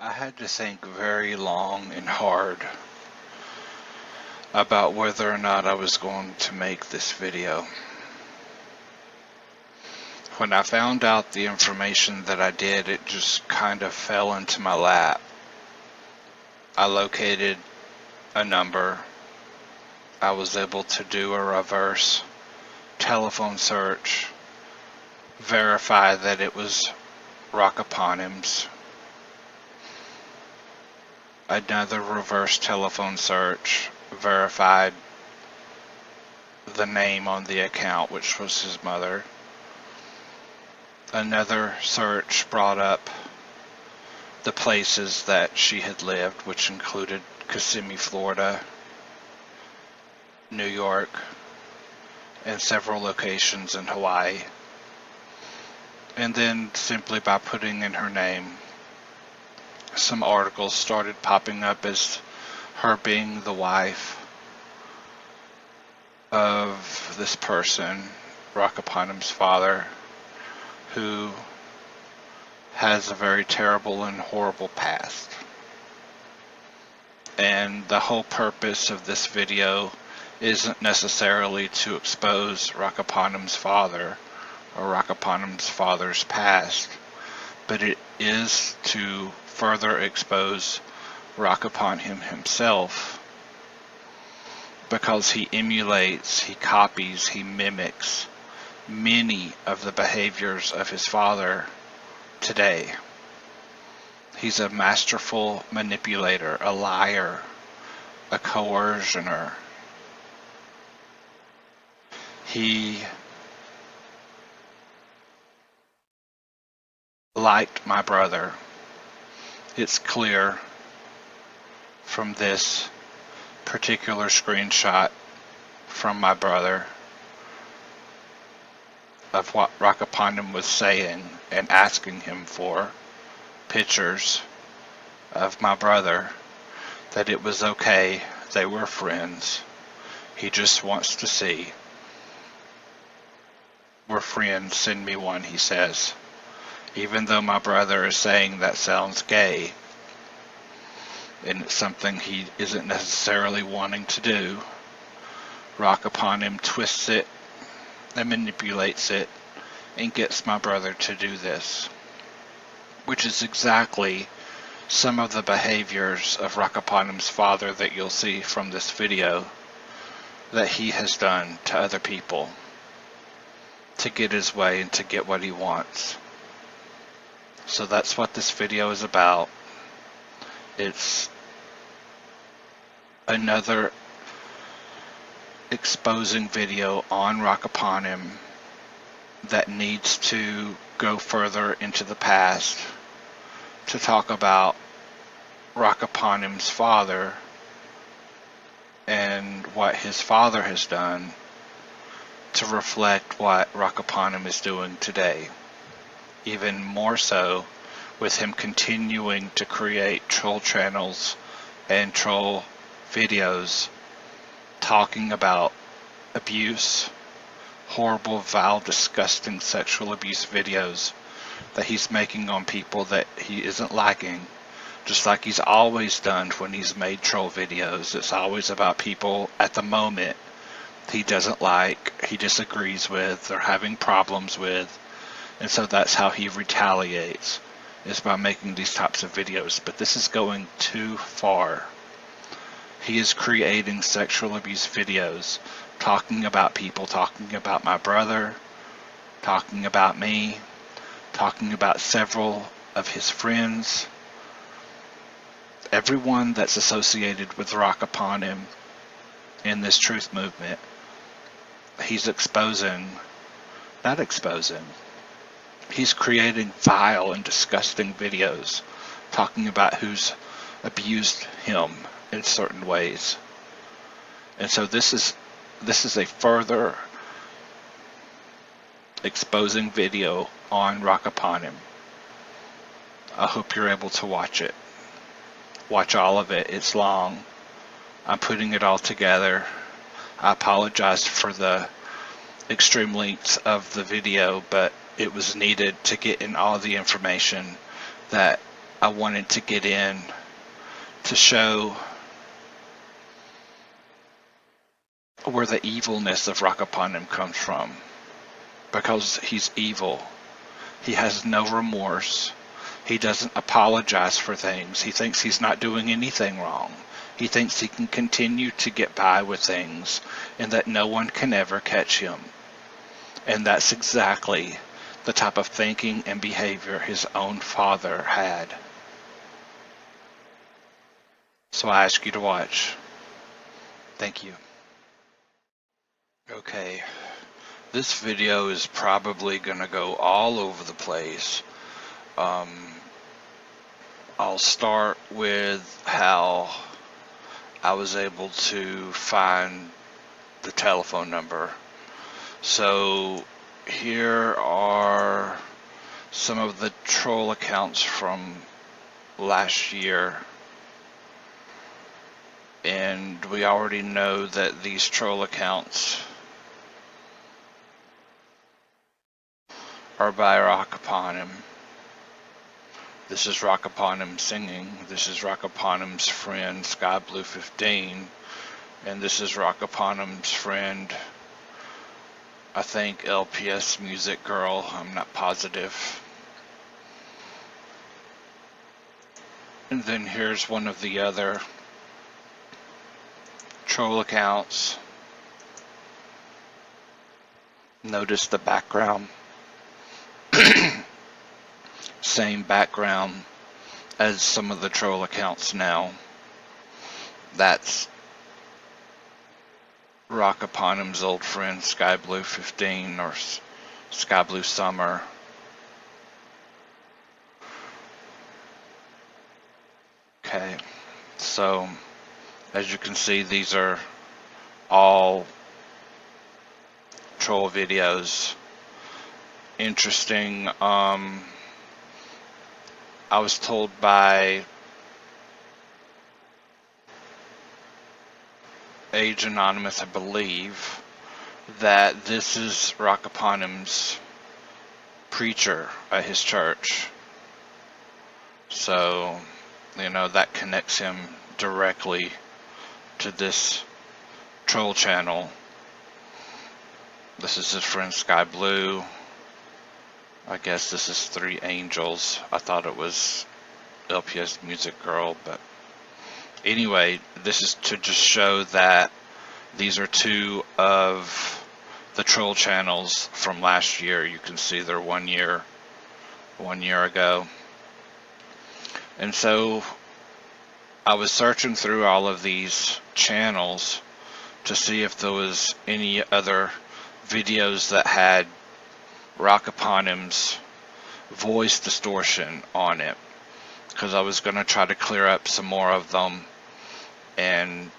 I had to think very long and hard about whether or not I was going to make this video. When I found out the information that I did, it just kind of fell into my lap. I located a number. I was able to do a reverse telephone search, verify that it was Rockaponem's. Another reverse telephone search verified the name on the account, which was his mother. Another search brought up the places that she had lived, which included Kissimmee, Florida, New York, and several locations in Hawaii. And then simply by putting in her name, some articles started popping up as her being the wife of this person, Rockaponem's father, who has a very terrible and horrible past. And the whole purpose of this video isn't necessarily to expose Rockaponem's father or Rockaponem's father's past, but it is to further expose Rockaponem himself, because he emulates, he copies, he mimics many of the behaviors of his father today. He's a masterful manipulator, a liar, a coercioner. He liked my brother. It's clear from this particular screenshot from my brother of what Rockaponem was saying and asking him for pictures of my brother, that it was okay, they were friends. He just wants to see. We're friends, send me one, he says. Even though my brother is saying that sounds gay, and it's something he isn't necessarily wanting to do, Rockaponem twists it and manipulates it and gets my brother to do this, which is exactly some of the behaviors of Rockaponem's father that you'll see from this video that he has done to other people to get his way and to get what he wants. So that's what this video is about. It's another exposing video on Rockaponem that needs to go further into the past to talk about Rockaponem's father and what his father has done to reflect what Rockaponem is doing today. Even more so with him continuing to create troll channels and troll videos talking about abuse, horrible, vile, disgusting sexual abuse videos that he's making on people that he isn't liking, just like he's always done when he's made troll videos. It's always about people at the moment he doesn't like, he disagrees with, or having problems with, and so that's how he retaliates, is by making these types of videos. But this is going too far. He is creating sexual abuse videos, talking about people, talking about my brother, talking about me, talking about several of his friends, everyone that's associated with Rockaponem in this truth movement. He's exposing, not exposing, he's creating vile and disgusting videos talking about who's abused him in certain ways. And so this is a further exposing video on Rockaponem. I hope you're able to watch it. Watch all of it. It's long. I'm putting it all together. I apologize for the extreme lengths of the video, but it was needed to get in all the information that I wanted to get in to show where the evilness of Rakapanim comes from. Because he's evil. He has no remorse. He doesn't apologize for things. He thinks he's not doing anything wrong. He thinks he can continue to get by with things and that no one can ever catch him. And that's exactly the type of thinking and behavior his own father had. So I ask you to watch. Thank you. Okay, this video is probably going to go all over the place. I'll start with how I was able to find the telephone number. So here are some of the troll accounts from last year. And we already know that these troll accounts are by Rakapanim. This is Rakapanim singing. This is Rakapanim's friend SkyBlue15, and this is Rakapanim's friend, I think LPS Music Girl. I'm not positive. And then here's one of the other troll accounts. Notice the background. Same background as some of the troll accounts now. That's Rakapanim's old friend SkyBlue15 or SkyBlue Summer. Okay, so as you can see, these are all troll videos. Interesting. I was told by Age Anonymous, I believe, that this is Rakapanim's preacher at his church. So, you know, that connects him directly to this troll channel. This is his friend SkyBlue. I guess this is Three Angels. I thought it was LPS Music Girl, but anyway, this is to just show that these are two of the troll channels from last year. You can see they're 1 year ago. And so I was searching through all of these channels to see if there was any other videos that had Rakapanim's voice distortion on it, because I was going to try to clear up some more of them and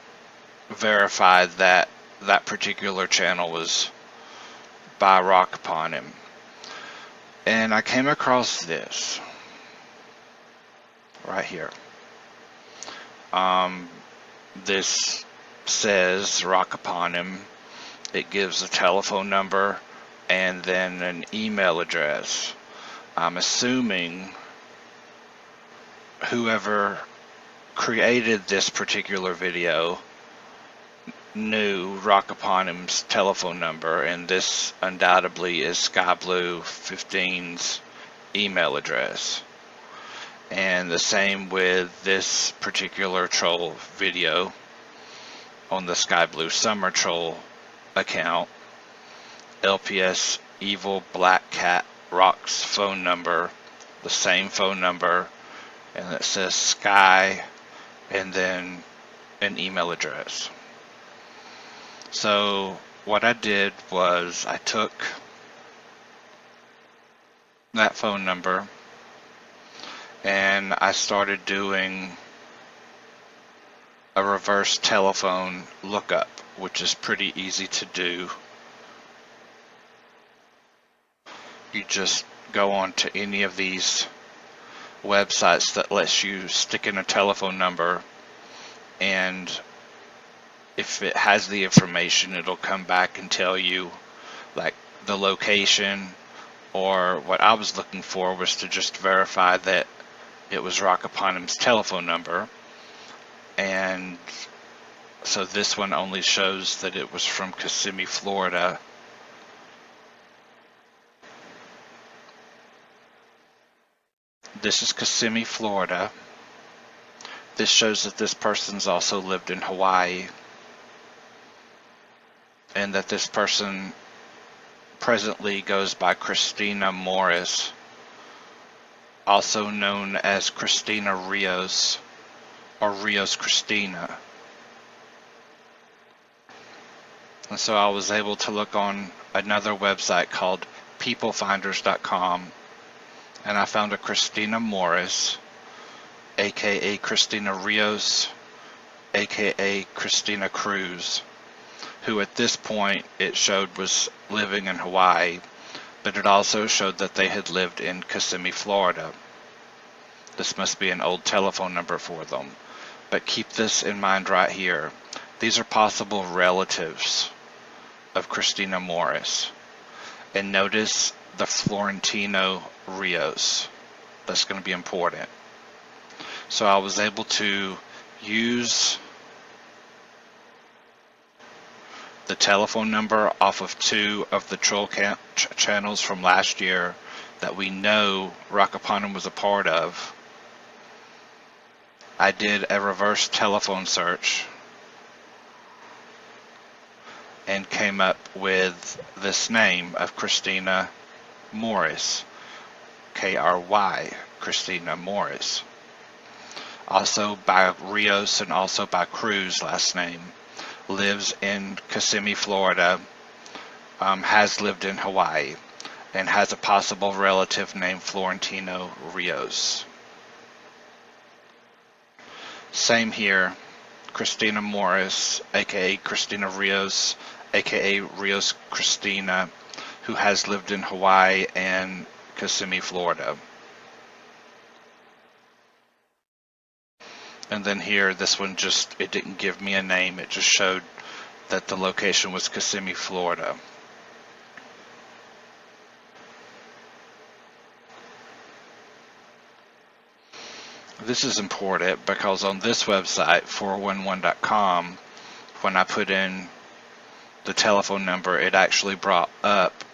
verify that that particular channel was by Rakapanim. And I came across this right here. This says Rakapanim. It gives a telephone number and then an email address. I'm assuming whoever created this particular video knew Rakapanim's telephone number, and this undoubtedly is SkyBlue15's email address. And the same with this particular troll video on the SkyBlue Summer troll account. LPS Evil Black Cat Rock's phone number, the same phone number, and it says Sky and then an email address. So what I did was I took that phone number and I started doing a reverse telephone lookup, which is pretty easy to do. You just go on to any of these websites that lets you stick in a telephone number, and if it has the information, it'll come back and tell you like the location, or what I was looking for was to just verify that it was Rockaponim's telephone number, and so this one only shows that it was from Kissimmee, Florida. This is Kissimmee, Florida. This shows that this person's also lived in Hawaii, and that this person presently goes by Christina Morris, also known as Christina Rios, or Rios Christina. And so I was able to look on another website called peoplefinders.com, and I found a Christina Morris, aka Christina Rios, aka Christina Cruz, who at this point it showed was living in Hawaii, but it also showed that they had lived in Kissimmee, Florida. This must be an old telephone number for them. But keep this in mind right here. These are possible relatives of Christina Morris. And notice the Florentino Rios. That's going to be important. So I was able to use the telephone number off of 2 of the troll channels from last year that we know Rockaponim was a part of. I did a reverse telephone search and came up with this name of Christina Morris, K-R-Y, Christina Morris. Also by Rios and also by Cruz last name. Lives in Kissimmee, Florida, has lived in Hawaii, and has a possible relative named Florentino Rios. Same here, Christina Morris, aka Christina Rios, aka Rios Christina, who has lived in Hawaii and Kissimmee, Florida. And then here, this one it didn't give me a name, it just showed that the location was Kissimmee, Florida. This is important because on this website, 411.com, when I put in the telephone number, it actually brought up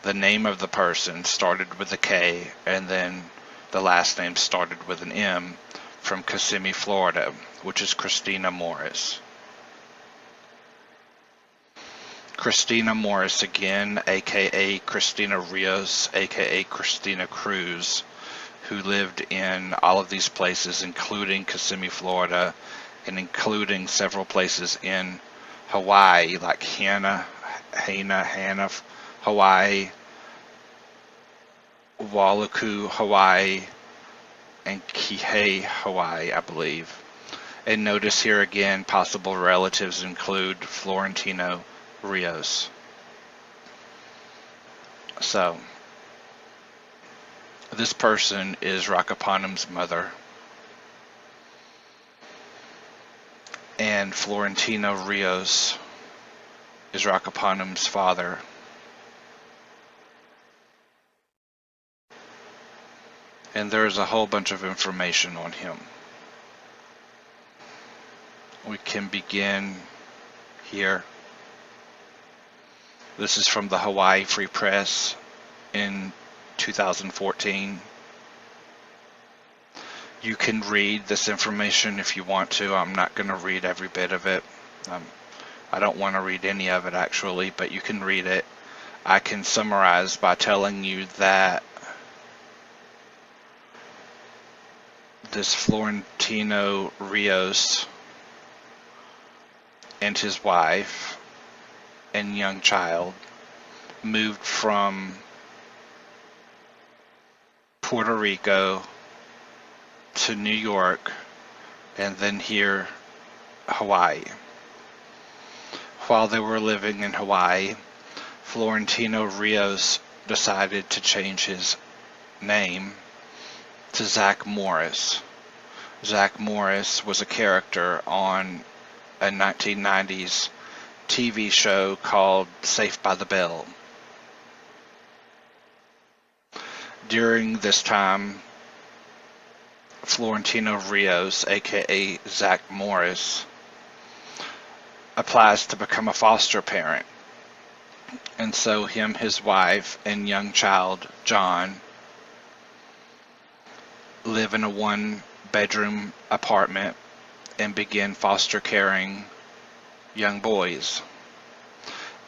the name of the person, started with a K, and then the last name started with an M, from Kissimmee, Florida, which is Christina Morris. Christina Morris again, aka Christina Rios, aka Christina Cruz, who lived in all of these places, including Kissimmee, Florida, and including several places in Hawaii, like Hana, Hawaii, Waluku, Hawaii, and Kihei, Hawaii, I believe. And notice here again, possible relatives include Florentino Rios. So, this person is Rockaponim's mother. And Florentino Rios is Rockaponim's father. And there's a whole bunch of information on him. We can begin here. This is from the Hawaii Free Press in 2014. You can read this information if you want to. I'm not going to read every bit of it. I don't want to read any of it actually, but you can read it. I can summarize by telling you that this Florentino Rios and his wife and young child moved from Puerto Rico to New York and then here, Hawaii. While they were living in Hawaii, Florentino Rios decided to change his name to Zach Morris. Zach Morris was a character on a 1990s TV show called Saved by the Bell. During this time, Florentino Rios, aka Zach Morris, applies to become a foster parent. And so him, his wife, and young child, John, live in a one-bedroom apartment and begin foster caring young boys.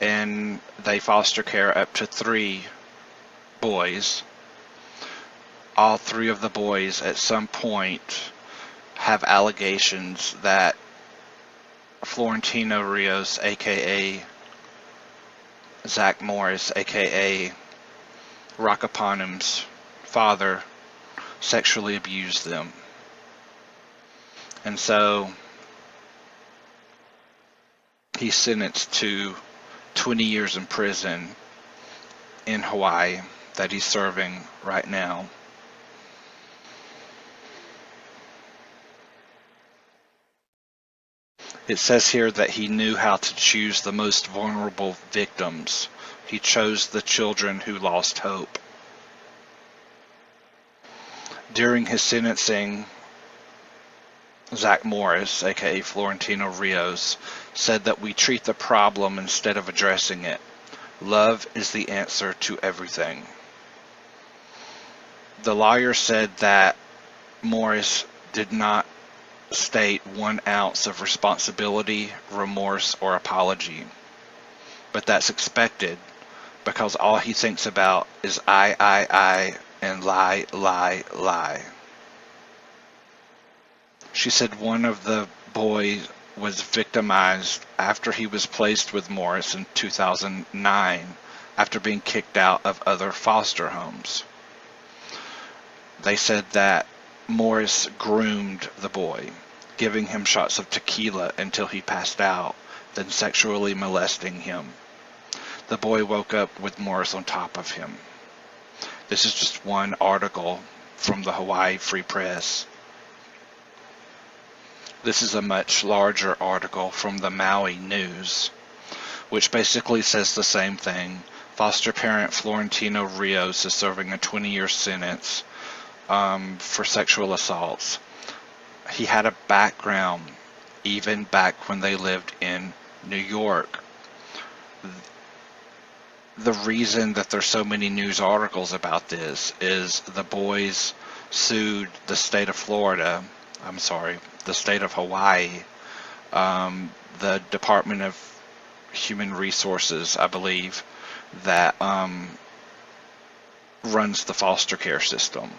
And they foster care up to 3 boys. All 3 of the boys at some point have allegations that Florentino Rios, aka Zach Morris, aka Rockaponem's father, sexually abused them. And so he's sentenced to 20 years in prison in Hawaii that he's serving right now. It says here that he knew how to choose the most vulnerable victims. He chose the children who lost hope. During his sentencing, Zach Morris, aka Florentino Rios, said that we treat the problem instead of addressing it. Love is the answer to everything. The lawyer said that Morris did not state 1 ounce of responsibility, remorse, or apology. But that's expected, because all he thinks about is I, and lie, lie, lie. She said one of the boys was victimized after he was placed with Morris in 2009 after being kicked out of other foster homes. They said that Morris groomed the boy, giving him shots of tequila until he passed out, then sexually molesting him. The boy woke up with Morris on top of him. This is just one article from the Hawaii Free Press. This is a much larger article from the Maui News, which basically says the same thing. Foster parent Florentino Rios is serving a 20-year sentence for sexual assaults. He had a background even back when they lived in New York. The reason that there's so many news articles about this is the boys sued the state of the state of Hawaii, the Department of Human Resources, I believe, that runs the foster care system,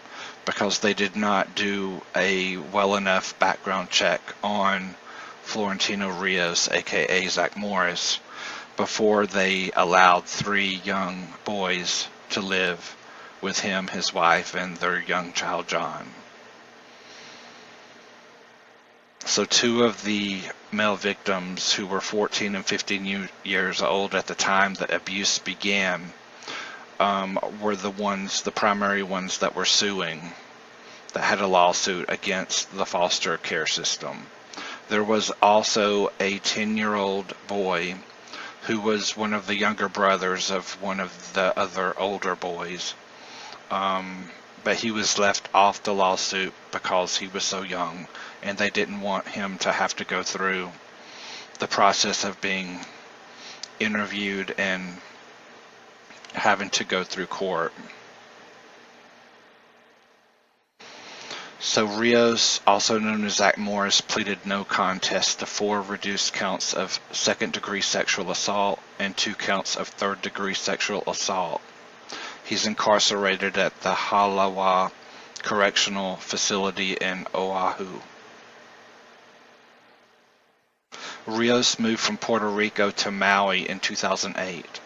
because they did not do a well enough background check on Florentino Rios, aka Zach Morris, before they allowed 3 young boys to live with him, his wife, and their young child John. So 2 of the male victims, who were 14 and 15 years old at the time that abuse began, were the primary ones that were suing, that had a lawsuit against the foster care system. There was also a 10-year-old boy who was one of the younger brothers of one of the other older boys, but he was left off the lawsuit because he was so young, and they didn't want him to have to go through the process of being interviewed and having to go through court. So Rios, also known as Zach Morris, pleaded no contest to 4 reduced counts of second-degree sexual assault and 2 counts of third-degree sexual assault. He's incarcerated at the Halawa Correctional Facility in Oahu. Rios moved from Puerto Rico to Maui in 2008.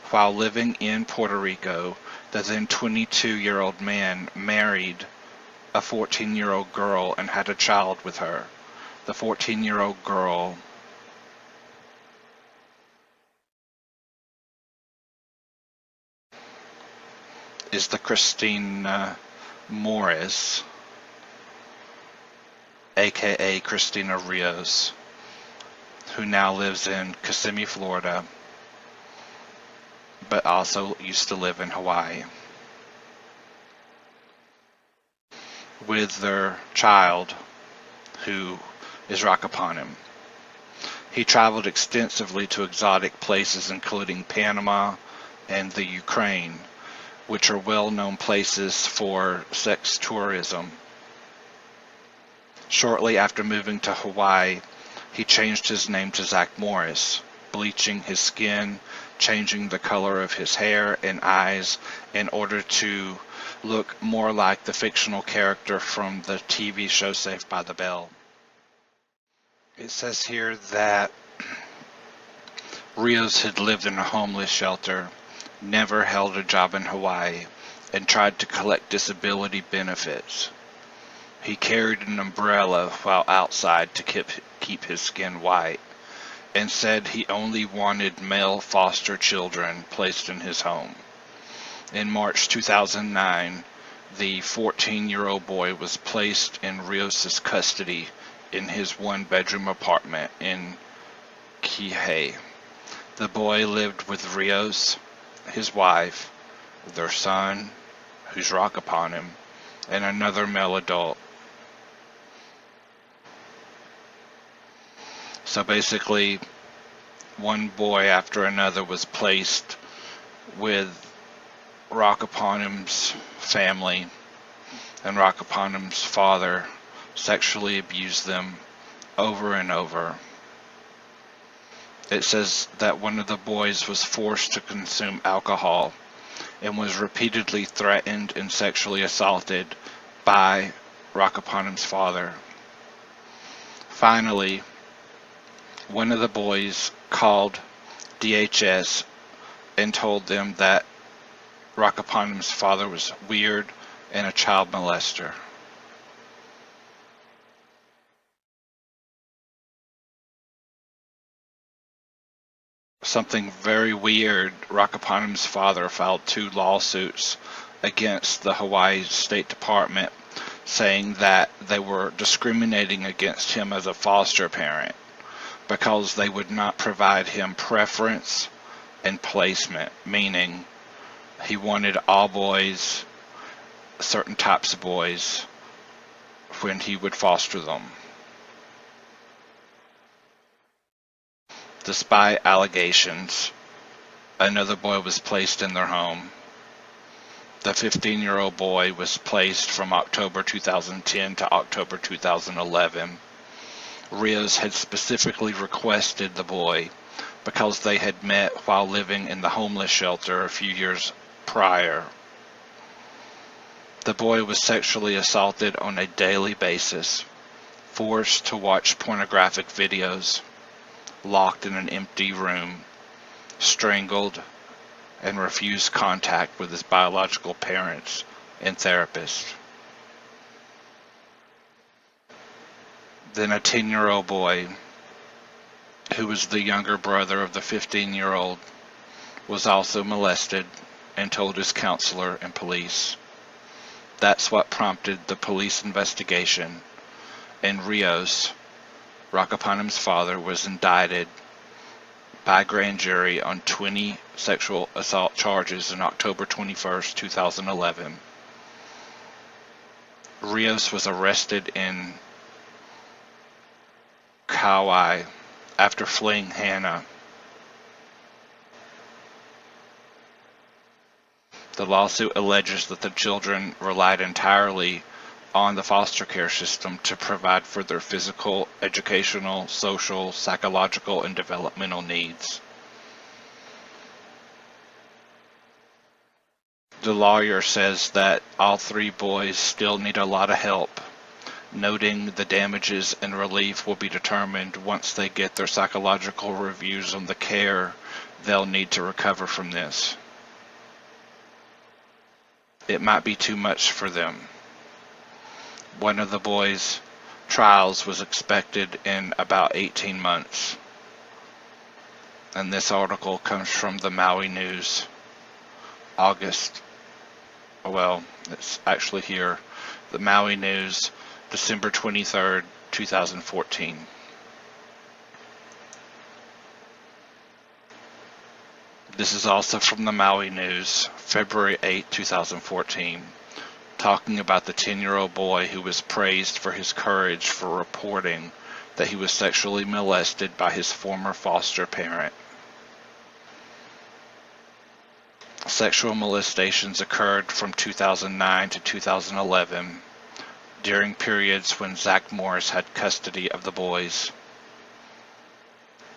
While living in Puerto Rico, the then 22-year-old man married a 14-year-old girl and had a child with her. The 14-year-old girl is the Christina Morris, aka Christina Rios, who now lives in Kissimmee, Florida, but also used to live in Hawaii. with their child, who is Rakapanim. He traveled extensively to exotic places including Panama and the Ukraine, which are well-known places for sex tourism. Shortly after moving to Hawaii, he changed his name to Zach Morris, bleaching his skin, changing the color of his hair and eyes in order to look more like the fictional character from the TV show Saved by the Bell. It says here that Rios had lived in a homeless shelter, never held a job in Hawaii, and tried to collect disability benefits. He carried an umbrella while outside to keep his skin white, and said he only wanted male foster children placed in his home. In March 2009, the 14-year-old boy was placed in Rios' custody in his one-bedroom apartment in Kihei. The boy lived with Rios, his wife, their son, who's Rakapanim, and another male adult. So basically, one boy after another was placed with Rakapanim's family, and Rakapanim's father sexually abused them over and over. It says that one of the boys was forced to consume alcohol and was repeatedly threatened and sexually assaulted by Rakapanim's father. Finally, one of the boys called DHS and told them that Rakapanim's father was weird and a child molester. Something very weird, Rakapanim's father filed 2 lawsuits against the Hawaii State Department, saying that they were discriminating against him as a foster parent because they would not provide him preference and placement, meaning he wanted all boys, certain types of boys, when he would foster them. Despite allegations, another boy was placed in their home. The 15-year-old boy was placed from October 2010 to October 2011. Rios had specifically requested the boy because they had met while living in the homeless shelter a few years prior. The boy was sexually assaulted on a daily basis, forced to watch pornographic videos, locked in an empty room, strangled, and refused contact with his biological parents and therapist. Then a 10-year-old boy, who was the younger brother of the 15-year-old, was also molested and told his counselor and police. That's what prompted the police investigation, and Rios, Rakapanim's father, was indicted by grand jury on 20 sexual assault charges on October 21st, 2011. Rios was arrested in Kauai after fleeing Hana. The lawsuit alleges that the children relied entirely on the foster care system to provide for their physical, educational, social, psychological, and developmental needs. The lawyer says that all 3 boys still need a lot of help, noting the damages and relief will be determined once they get their psychological reviews on the care they'll need to recover from this. It might be too much for them. One of the boys' trials was expected in about 18 months. And this article comes from the Maui News, it's actually here, the Maui News, December 23rd, 2014. This is also from the Maui News, February 8, 2014. talking about the 10-year-old boy who was praised for his courage for reporting that he was sexually molested by his former foster parent. Sexual molestations occurred from 2009 to 2011, during periods when Zach Morris had custody of the boys.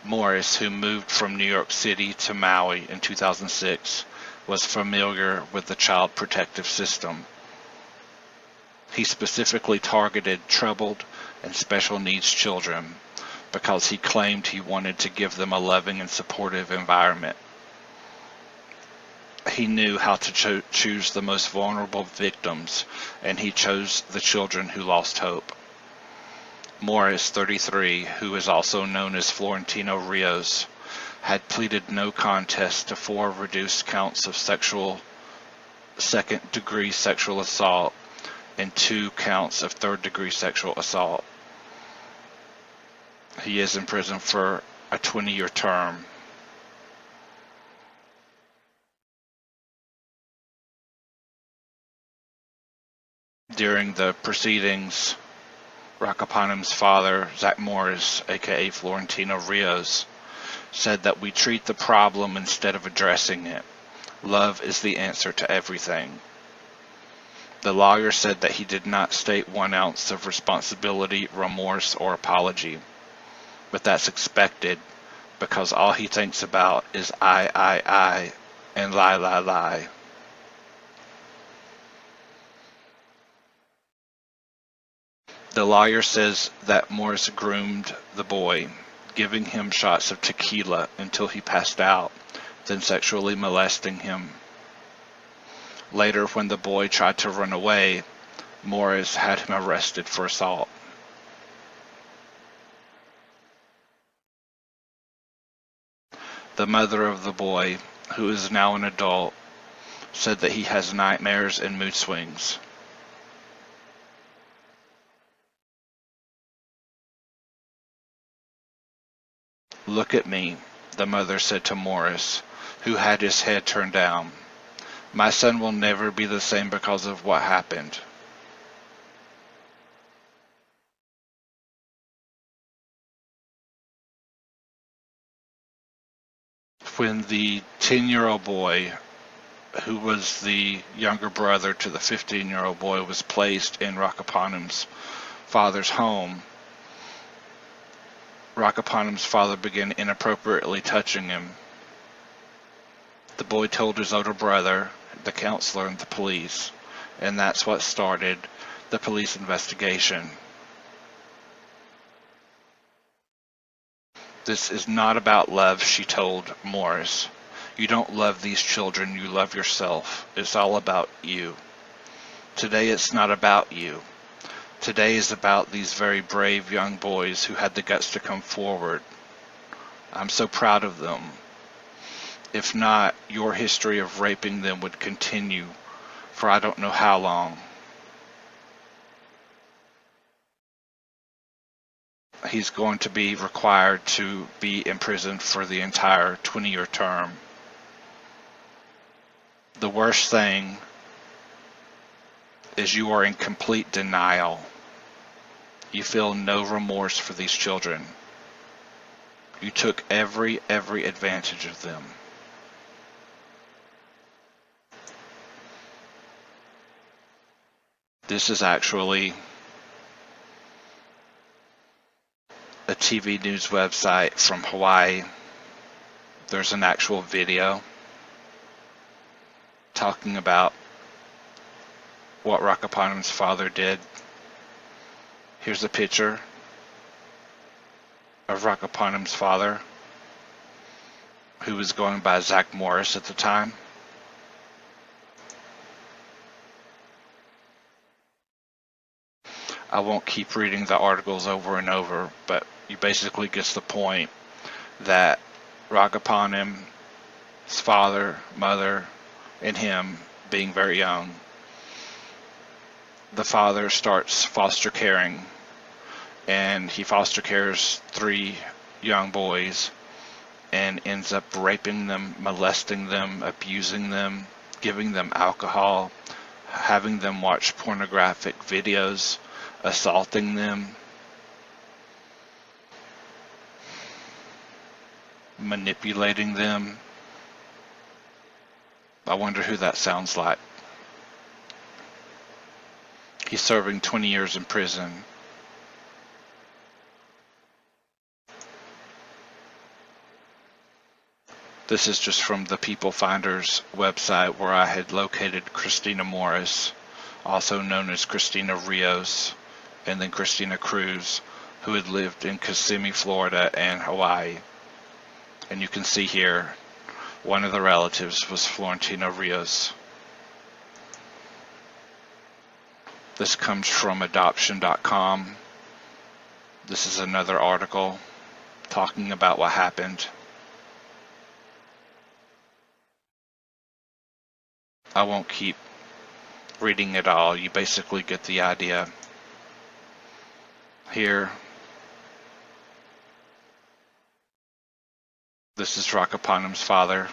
Morris, who moved from New York City to Maui in 2006, was familiar with the child protective system. He specifically targeted troubled and special needs children because he claimed he wanted to give them a loving and supportive environment. He knew how to choose the most vulnerable victims, and he chose the children who lost hope. Morris, 33, who is also known as Florentino Rios, had pleaded no contest to 4 reduced counts of second-degree sexual assault and 2 counts of third-degree sexual assault. He is in prison for a 20-year term. During the proceedings, Rakapanam's father, Zach Morris, aka Florentino Rios, said that we treat the problem instead of addressing it. Love is the answer to everything. The lawyer said that he did not state 1 ounce of responsibility, remorse, or apology. But that's expected, because all he thinks about is I, and lie. The lawyer says that Morris groomed the boy, giving him shots of tequila until he passed out, then sexually molesting him. Later, when the boy tried to run away, Morris had him arrested for assault. The mother of the boy, who is now an adult, said that he has nightmares and mood swings. "Look at me," the mother said to Morris, who had his head turned down. "My son will never be the same because of what happened." When the 10-year-old boy, who was the younger brother to the 15-year-old boy, was placed in Rakapanam's father's home, Rakapanam's father began inappropriately touching him. The boy told his older brother, the counselor, and the police, and that's what started the police investigation. "This is not about love," she told Morris. "You don't love these children, you love yourself. It's all about you. Today it's not about you. Today is about these very brave young boys who had the guts to come forward. I'm so proud of them. If not, your history of raping them would continue for I don't know how long." He's going to be required to be imprisoned for the entire 20-year term. The worst thing is you are in complete denial. You feel no remorse for these children. You took every advantage of them. This is actually a TV news website from Hawaii. There's an actual video talking about what Rakapanam's father did. Here's a picture of Rakapanam's father, who was going by Zach Morris at the time. I won't keep reading the articles over and over, but you basically get the point that Rakapanam's father, mother, and him being very young, the father starts foster caring, and he foster cares 3 young boys and ends up raping them, molesting them, abusing them, giving them alcohol, having them watch pornographic videos, assaulting them, manipulating them. I wonder who that sounds like. He's serving 20 years in prison. This is just from the People Finders website, where I had located Christina Morris, also known as Christina Rios, and then Christina Cruz, who had lived in Kissimmee, Florida and Hawaii. And you can see here, one of the relatives was Florentino Rios. This comes from adoption.com. This is another article talking about what happened. I won't keep reading it all. You basically get the idea. Here, this is Rakapanam's father.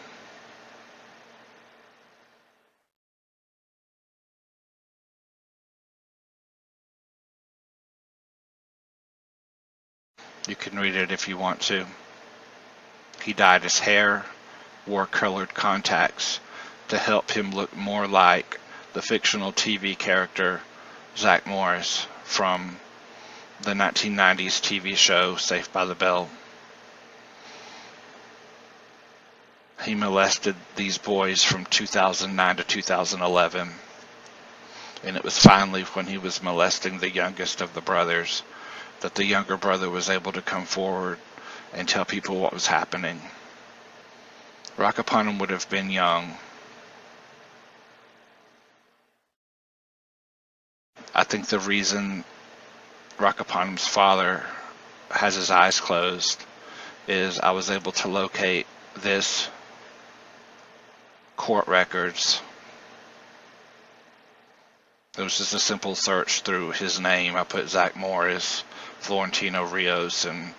You can read it if you want to. He dyed his hair, wore colored contacts to help him look more like the fictional TV character Zach Morris from the 1990s TV show Saved by the Bell. He molested these boys from 2009 to 2011, and it was finally when he was molesting the youngest of the brothers that the younger brother was able to come forward and tell people what was happening. Rakapanam would have been young. I think the reason Rakapanam's father has his eyes closed is I was able to locate this court records. It was just a simple search through his name. I put Zach Morris, Florentino Rios, and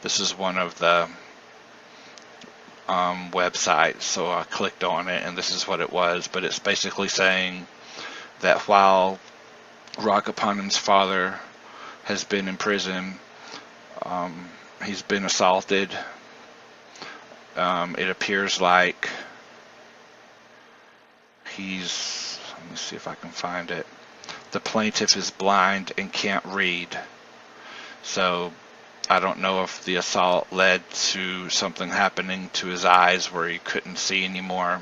this is one of the websites, so I clicked on it and this is what it was. But it's basically saying that while Rakapanam's father has been in prison, he's been assaulted. It appears like let me see if I can find it. The plaintiff is blind and can't read. So I don't know if the assault led to something happening to his eyes where he couldn't see anymore.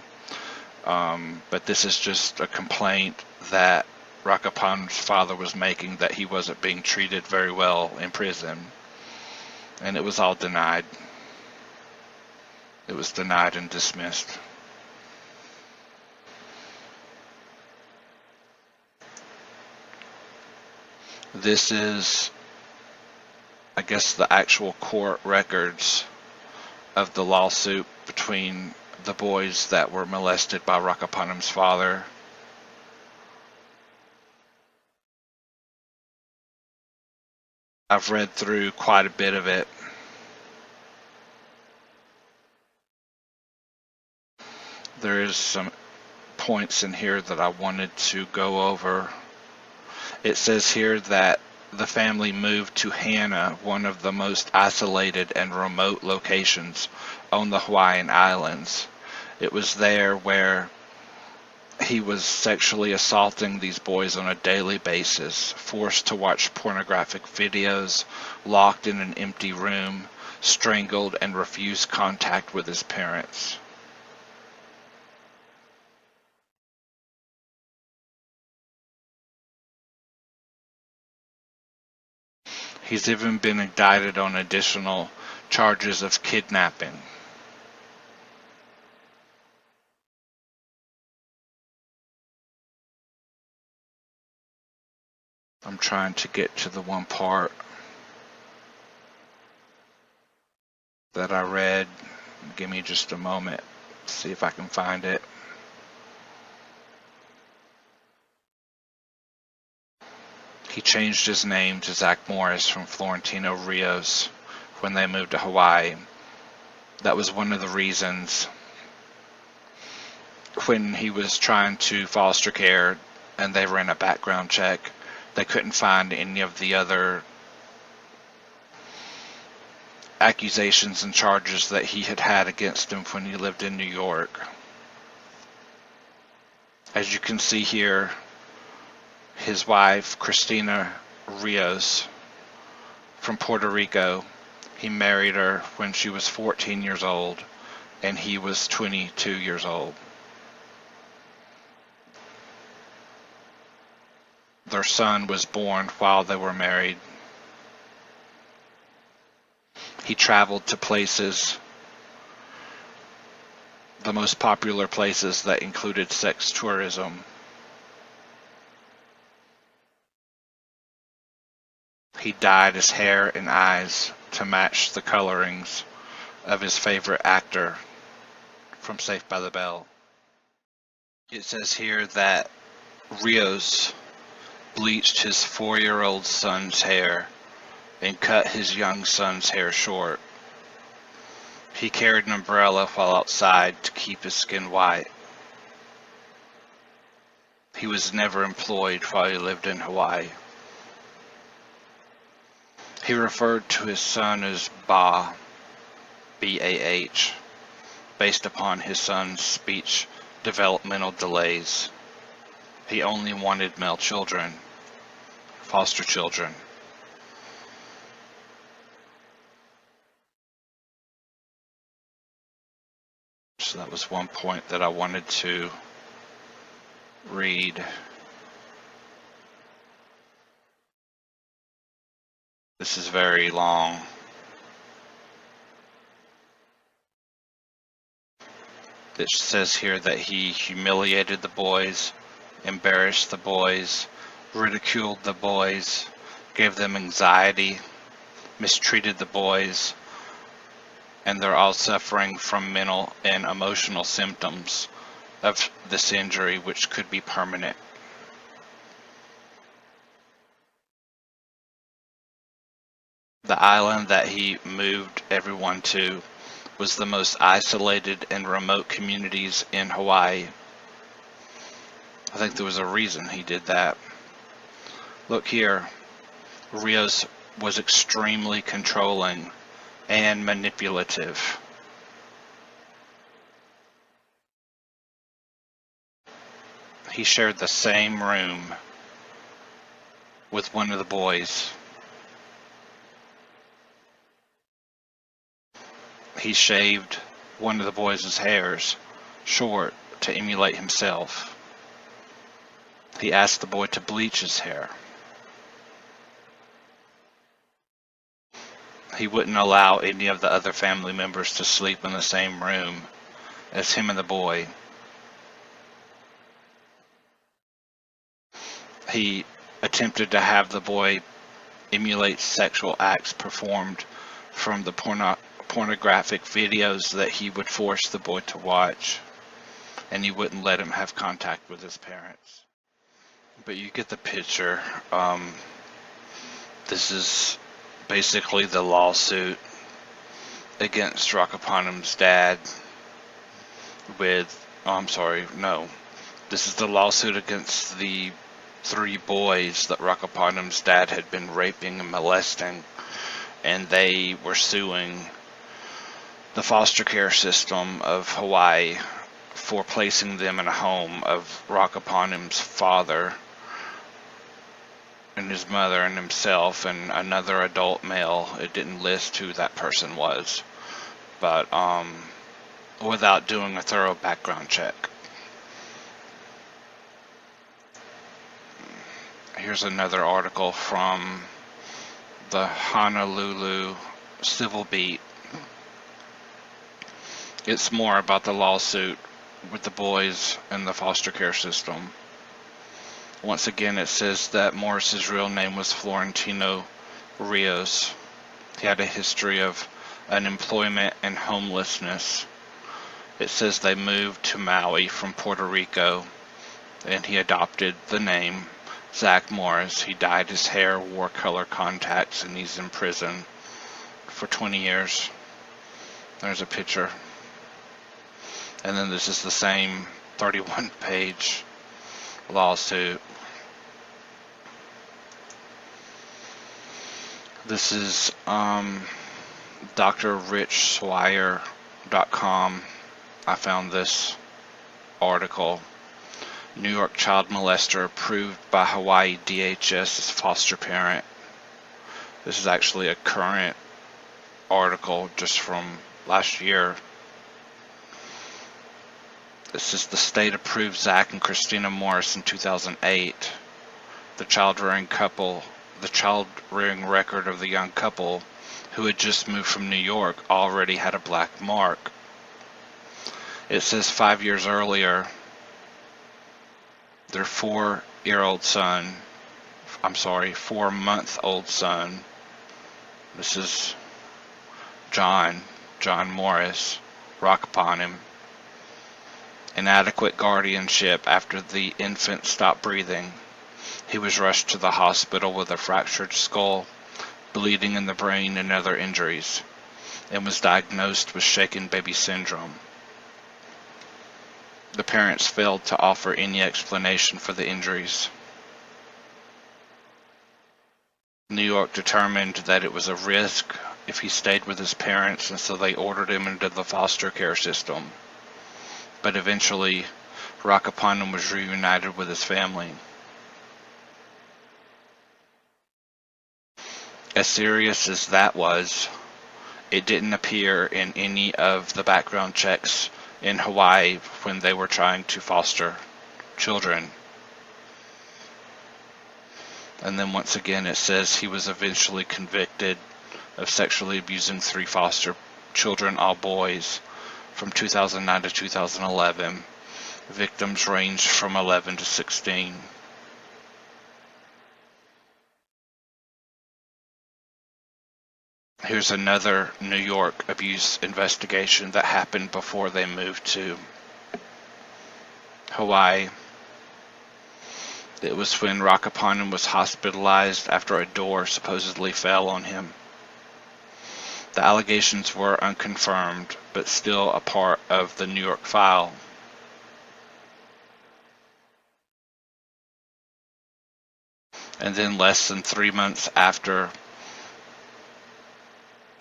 But this is just a complaint that Rakapanam's father was making, that he wasn't being treated very well in prison. And it was all denied. It was denied and dismissed. This is, I guess, the actual court records of the lawsuit between the boys that were molested by Rakapanam's father. I've read through quite a bit of it. There is some points in here that I wanted to go over. It says here that the family moved to Hana, one of the most isolated and remote locations on the Hawaiian Islands. It was there where he was sexually assaulting these boys on a daily basis, forced to watch pornographic videos, locked in an empty room, strangled, and refused contact with his parents. He's even been indicted on additional charges of kidnapping. I'm trying to get to the one part that I read. Give me just a moment. See if I can find it. He changed his name to Zach Morris from Florentino Rios when they moved to Hawaii. That was one of the reasons when he was trying to foster care and they ran a background check. They couldn't find any of the other accusations and charges that he had had against him when he lived in New York. As you can see here, his wife, Cristina Rios, from Puerto Rico, he married her when she was 14 years old, and he was 22 years old. Their son was born while they were married. He traveled to places, the most popular places that included sex tourism. He dyed his hair and eyes to match the colorings of his favorite actor from Saved by the Bell. It says here that Rios bleached his 4-year-old son's hair and cut his young son's hair short. He carried an umbrella while outside to keep his skin white. He was never employed while he lived in Hawaii. He referred to his son as Bah, B-A-H, based upon his son's speech developmental delays. He only wanted male children, foster children. So that was one point that I wanted to read. This is very long. It says here that he humiliated the boys, embarrassed the boys, ridiculed the boys, gave them anxiety, mistreated the boys, and they're all suffering from mental and emotional symptoms of this injury, which could be permanent. The island that he moved everyone to was the most isolated and remote communities in Hawaii. I think there was a reason he did that. Look here, Rios was extremely controlling and manipulative. He shared the same room with one of the boys. He shaved one of the boys' hairs short to emulate himself. He asked the boy to bleach his hair. He wouldn't allow any of the other family members to sleep in the same room as him and the boy. He attempted to have the boy emulate sexual acts performed from the pornographic videos that he would force the boy to watch, and he wouldn't let him have contact with his parents. But you get the picture. This is basically the lawsuit against Rakapanam's dad with, this is the lawsuit against the 3 boys that Rakapanam's dad had been raping and molesting, and they were suing the foster care system of Hawaii for placing them in a home of Rakapanam's father and his mother and himself and another adult male. It didn't list who that person was, but without doing a thorough background check. Here's another article from the Honolulu Civil Beat. It's more about the lawsuit with the boys and the foster care system. Once again, it says that Morris's real name was Florentino Rios. He had a history of unemployment and homelessness. It says they moved to Maui from Puerto Rico, and he adopted the name Zach Morris. He dyed his hair, wore color contacts, and he's in prison for 20 years. There's a picture. And then this is the same 31-page lawsuit. This is drrichswire.com. I found this article. New York child molester approved by Hawaii DHS as foster parent. This is actually a current article just from last year. This is the state approved Zach and Christina Morris in 2008. The child rearing record of the young couple, who had just moved from New York, already had a black mark. It says 5 years earlier, their 4-month-old son, this is John Morris, rock upon him. Inadequate guardianship after the infant stopped breathing. He was rushed to the hospital with a fractured skull, bleeding in the brain and other injuries, and was diagnosed with shaken baby syndrome. The parents failed to offer any explanation for the injuries. New York determined that it was a risk if he stayed with his parents, and so they ordered him into the foster care system. But eventually, Rakapanem was reunited with his family. As serious as that was, it didn't appear in any of the background checks in Hawaii when they were trying to foster children. And then once again it says he was eventually convicted of sexually abusing 3 foster children, all boys, from 2009 to 2011. Victims ranged from 11 to 16. Here's another New York abuse investigation that happened before they moved to Hawaii. It was when Rakapanem was hospitalized after a door supposedly fell on him. The allegations were unconfirmed, but still a part of the New York file. And then less than 3 months after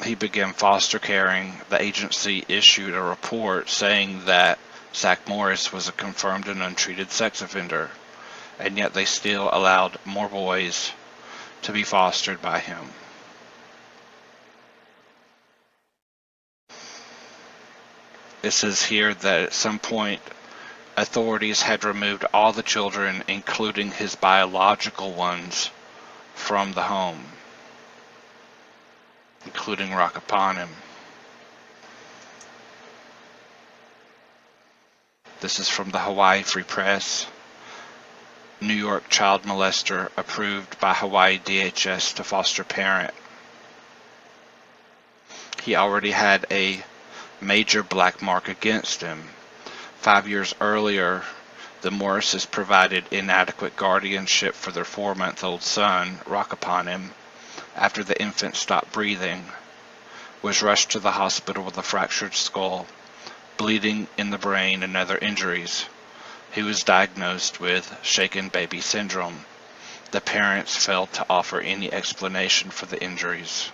he began foster caring, the agency issued a report saying that Zach Morris was a confirmed and untreated sex offender, and yet they still allowed more boys to be fostered by him. It says here that at some point authorities had removed all the children, including his biological ones, from the home, including Rakapanem. This is from the Hawaii Free Press. New York child molester approved by Hawaii DHS to foster parent. He already had a major black mark against him. 5 years earlier, the Morrises provided inadequate guardianship for their 4-month-old son, Rakapanem, after the infant stopped breathing, was rushed to the hospital with a fractured skull, bleeding in the brain and other injuries. He was diagnosed with shaken baby syndrome. The parents failed to offer any explanation for the injuries.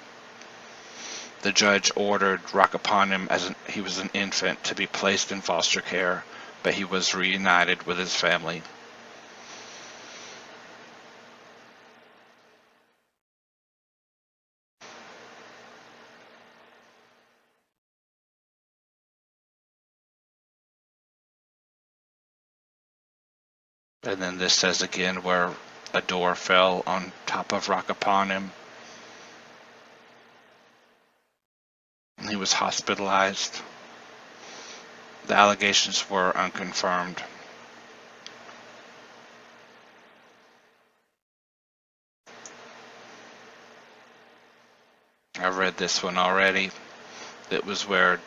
The judge ordered Rakapanem, he was an infant, to be placed in foster care, but he was reunited with his family. And then this says again where a door fell on top of Rakapanem. He was hospitalized. The allegations were unconfirmed. I read this one already. It was where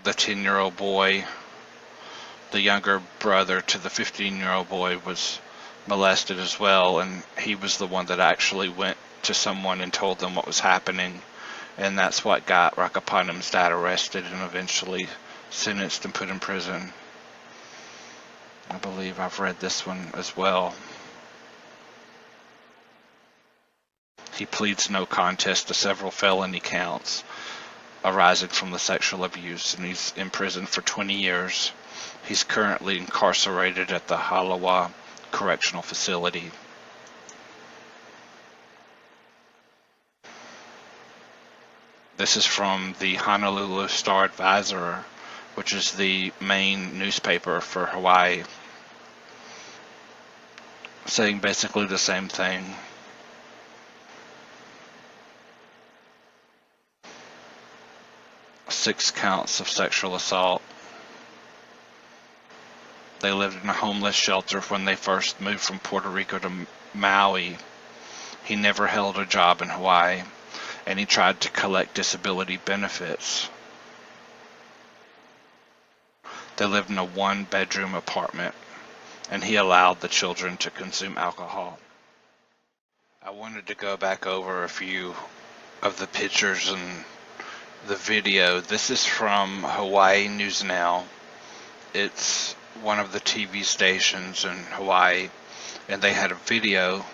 the 10-year-old boy, the younger brother to the 15-year-old boy, was molested as well, and he was the one that actually went to someone and told them what was happening. And that's what got Rakapanem's dad arrested and eventually sentenced and put in prison. I believe I've read this one as well. He pleads no contest to several felony counts arising from the sexual abuse, and he's in prison for 20 years. He's currently incarcerated at the Halawa Correctional Facility. This is from the Honolulu Star-Advisor, which is the main newspaper for Hawaii, saying basically the same thing. Six counts of sexual assault. They lived in a homeless shelter when they first moved from Puerto Rico to Maui. He never held a job in Hawaii, and he tried to collect disability benefits. They lived in a one-bedroom apartment, and he allowed the children to consume alcohol. I wanted to go back over a few of the pictures and the video. This is from Hawaii News Now. It's one of the TV stations in Hawaii, and they had a video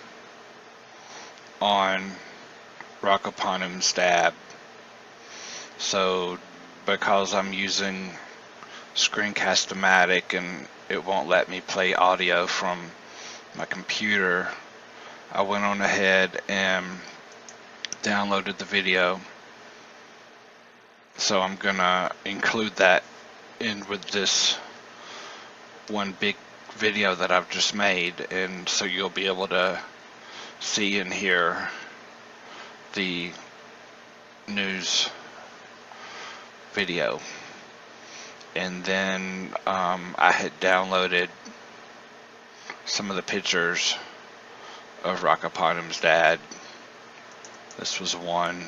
on Rakaponem's dad. So because I'm using Screencast-O-Matic and it won't let me play audio from my computer, I went on ahead and downloaded the video. So I'm gonna include that in with this one big video that I've just made, and so you'll be able to see and hear the news video. And then I had downloaded some of the pictures of Rakaponem's dad. This was one.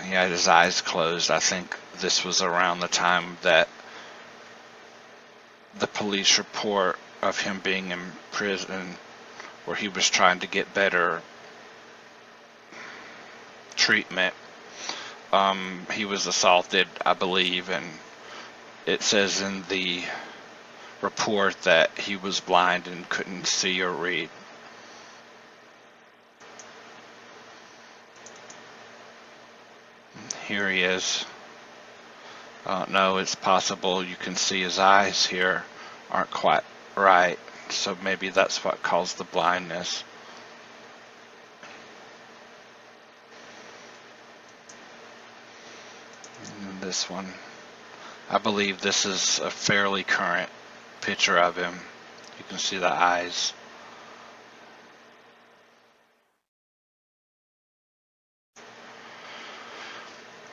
He had his eyes closed. I think this was around the time that the police report of him being in prison, where he was trying to get better treatment. He was assaulted, I believe, and it says in the report that he was blind and couldn't see or read. Here he is. No, it's possible you can see his eyes here aren't quite right, so maybe that's what caused the blindness. And this one, I believe this is a fairly current picture of him. You can see the eyes.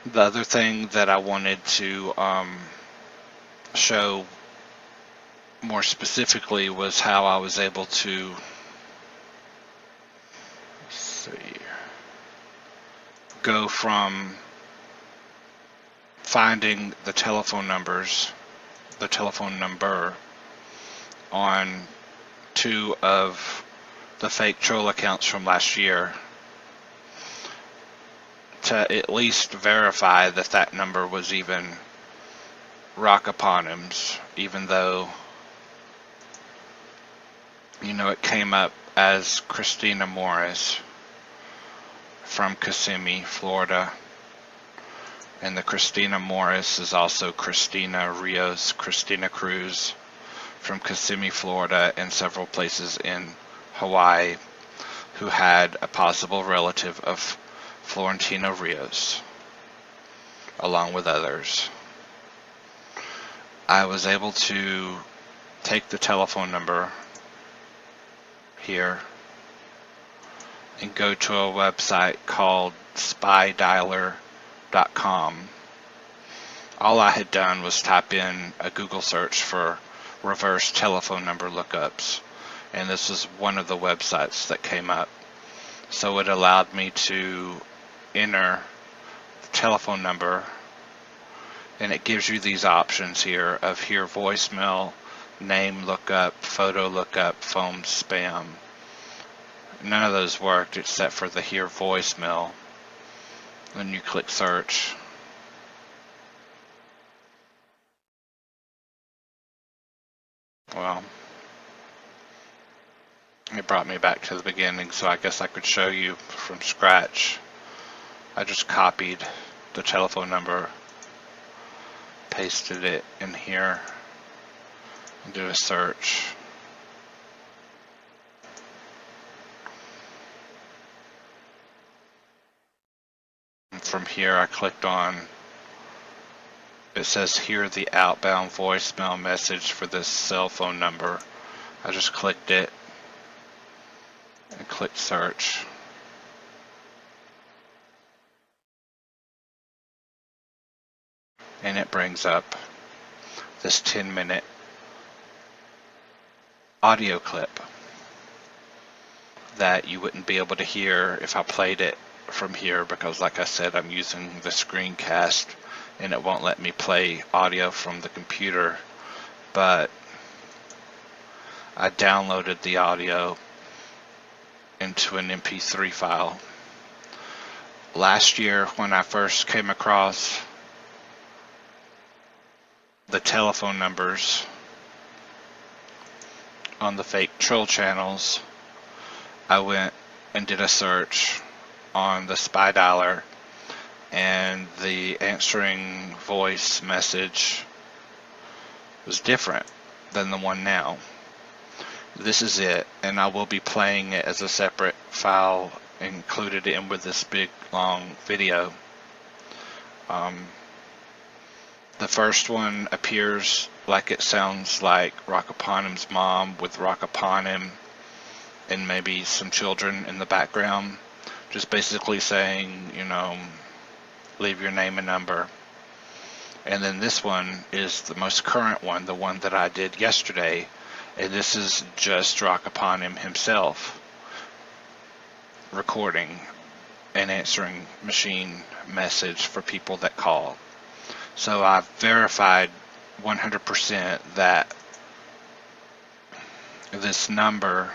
The other thing that I wanted to show more specifically was how I was able to, let's see, go from finding the telephone number on two of the fake troll accounts from last year, to at least verify that that number was even Rakaponem's, even though, you know, it came up as Christina Morris from Kissimmee, Florida. And the Christina Morris is also Christina Rios, Christina Cruz from Kissimmee, Florida, and several places in Hawaii, who had a possible relative of Florentino Rios, along with others. I was able to take the telephone number here and go to a website called spydialer.com. All I had done was type in a Google search for reverse telephone number lookups, and this was one of the websites that came up. So it allowed me to enter the telephone number, and it gives you these options here of hear voicemail, name lookup, photo lookup, phone spam. None of those worked except for the hear voicemail. Then you click search. Well, it brought me back to the beginning, so I guess I could show you from scratch. I just copied the telephone number, pasted it in here, and do a search. And from here I clicked on, it says here the outbound voicemail message for this cell phone number. I just clicked it and clicked search. And it brings up this 10-minute audio clip that you wouldn't be able to hear if I played it from here, because like I said, I'm using the screencast and it won't let me play audio from the computer. But I downloaded the audio into an MP3 file. Last year, when I first came across the telephone numbers on the fake troll channels, I went and did a search on the spy dialer, and the answering voice message was different than the one now. This is it, and I will be playing it as a separate file included in with this big long video. The first one appears like it sounds like Rockaponem's mom, with Rockaponem and maybe some children in the background, just basically saying, you know, leave your name and number. And then this one is the most current one, the one that I did yesterday, and this is just Rockaponem himself recording an answering machine message for people that call. So I've verified 100% that this number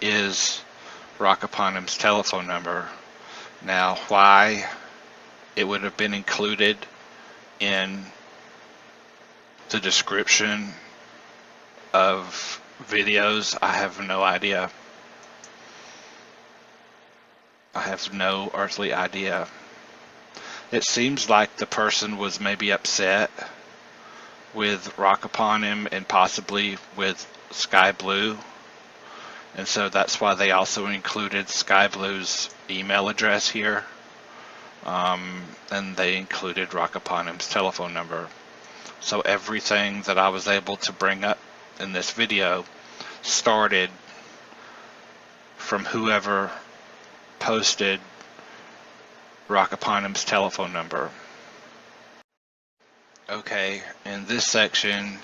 is Rockaponem's telephone number. Now, why it would have been included in the description of videos, I have no idea. I have no earthly idea. It seems like the person was maybe upset with Rockaponem and possibly with Sky Blue, and so that's why they also included Sky Blue's email address here, and they included Rockaponem's telephone number. So everything that I was able to bring up in this video started from whoever posted Rockaponem's telephone number. Okay, in this section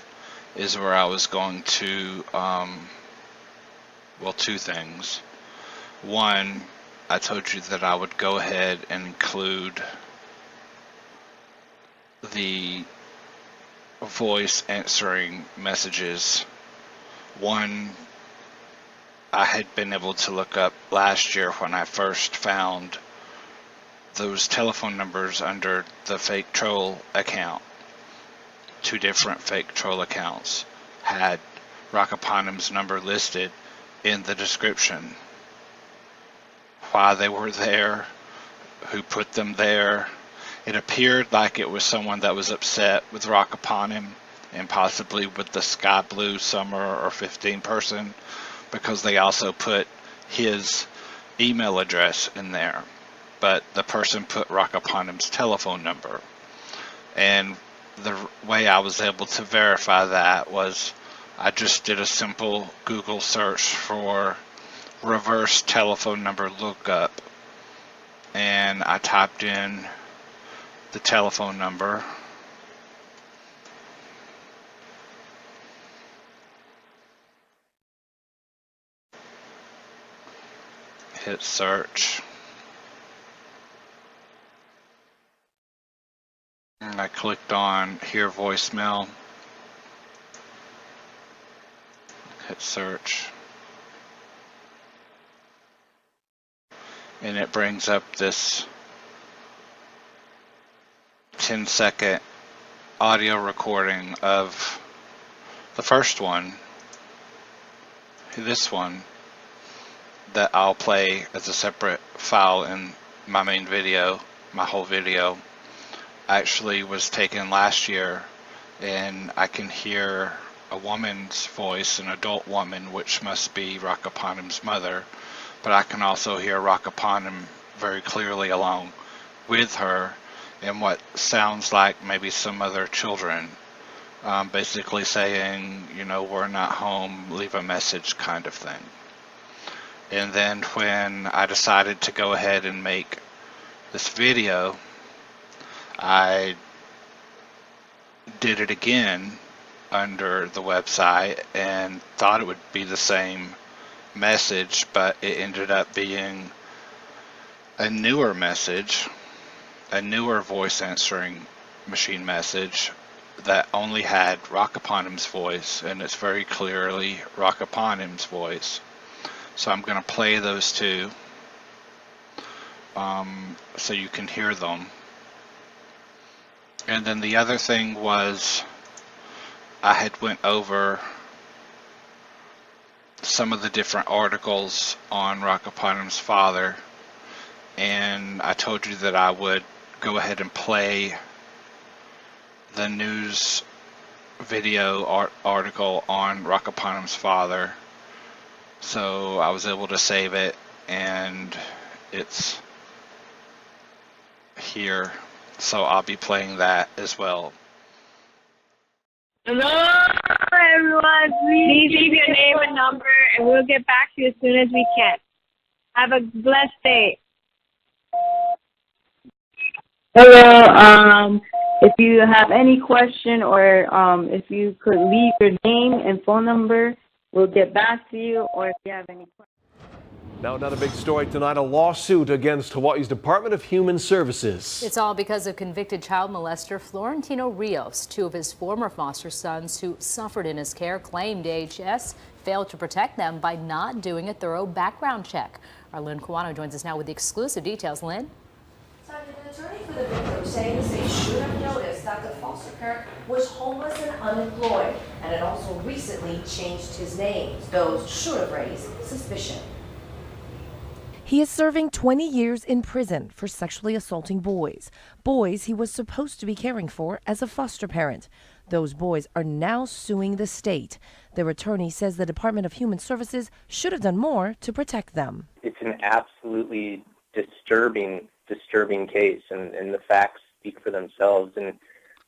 is where I was going to, well, two things. One, I told you that I would go ahead and include the voice answering messages. One, I had been able to look up last year when I first found those telephone numbers under the fake troll account. Two different fake troll accounts had Rockaponem's number listed in the description. Why they were there, who put them there. It appeared like it was someone that was upset with Rockaponem and possibly with the Sky Blue Summer or 15 person, because they also put his email address in there. But the person put Rockaponem's telephone number. And the way I was able to verify that was I just did a simple Google search for reverse telephone number lookup, and I typed in the telephone number, hit search, and I clicked on hear voicemail, hit search, and it brings up this 10-second audio recording of The first one, this one, that I'll play as a separate file in my main video, my whole video, actually was taken last year, and I can hear a woman's voice, an adult woman, which must be Rakapanam's mother, but I can also hear Rakapanam very clearly along with her in what sounds like maybe some other children, basically saying, you know, we're not home, leave a message kind of thing. And then when I decided to go ahead and make this video, I did it again under the website and thought it would be the same message, but it ended up being a newer message, a newer voice answering machine message that only had Rakapanam's voice, and it's very clearly Rakapanam's voice. So I'm going to play those two so you can hear them. And then the other thing was, I had went over some of the different articles on Rakapanam's father, and I told you that I would go ahead and play the news video article on Rakapanam's father. So I was able to save it, and it's here. So I'll be playing that as well. Hello, everyone. Please leave your name and number, and we'll get back to you as soon as we can. Have a blessed day. Hello. If you have any question, or if you could leave your name and phone number, we'll get back to you. Or if you have any questions. Now, another big story tonight, a lawsuit against Hawaii's Department of Human Services. It's all because of convicted child molester Florentino Rios. Two of his former foster sons who suffered in his care claimed DHS failed to protect them by not doing a thorough background check. Our Lynn Kawano joins us now with the exclusive details. Lynn? An attorney for the victim saying the state should have noticed that the foster parent was homeless and unemployed, and had also recently changed his name. Those should have raised suspicion. He is serving 20 years in prison for sexually assaulting boys he was supposed to be caring for as a foster parent. Those boys are now suing the state. Their attorney says the Department of Human Services should have done more to protect them. It's an absolutely disturbing case, and the facts speak for themselves, and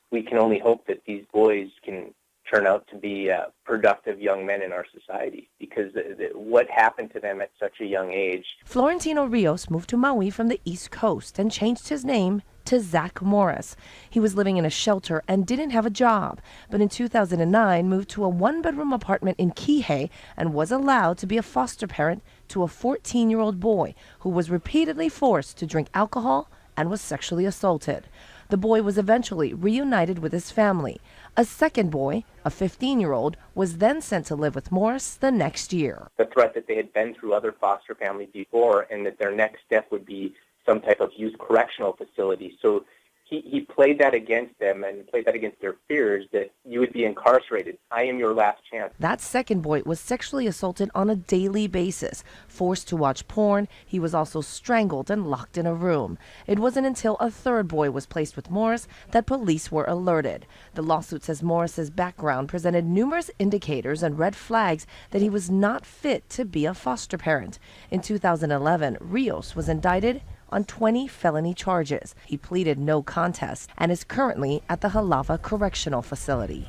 we can only hope that these boys can turn out to be productive young men in our society, because what happened to them at such a young age. Florentino Rios moved to Maui from the East Coast and changed his name to Zach Morris. He was living in a shelter and didn't have a job, but in 2009 moved to a one-bedroom apartment in Kihei and was allowed to be a foster parent to a 14-year-old boy who was repeatedly forced to drink alcohol and was sexually assaulted. The boy was eventually reunited with his family. A second boy, a 15-year-old, was then sent to live with Morris the next year. The threat that they had been through other foster families before, and that their next step would be some type of youth correctional facility. So he played that against them and played that against their fears that you would be incarcerated. I am your last chance. That second boy was sexually assaulted on a daily basis, forced to watch porn. He was also strangled and locked in a room. It wasn't until a third boy was placed with Morris that police were alerted. The lawsuit says Morris's background presented numerous indicators and red flags that he was not fit to be a foster parent. In 2011, Rios was indicted on 20 felony charges. He pleaded no contest and is currently at the Halawa Correctional Facility.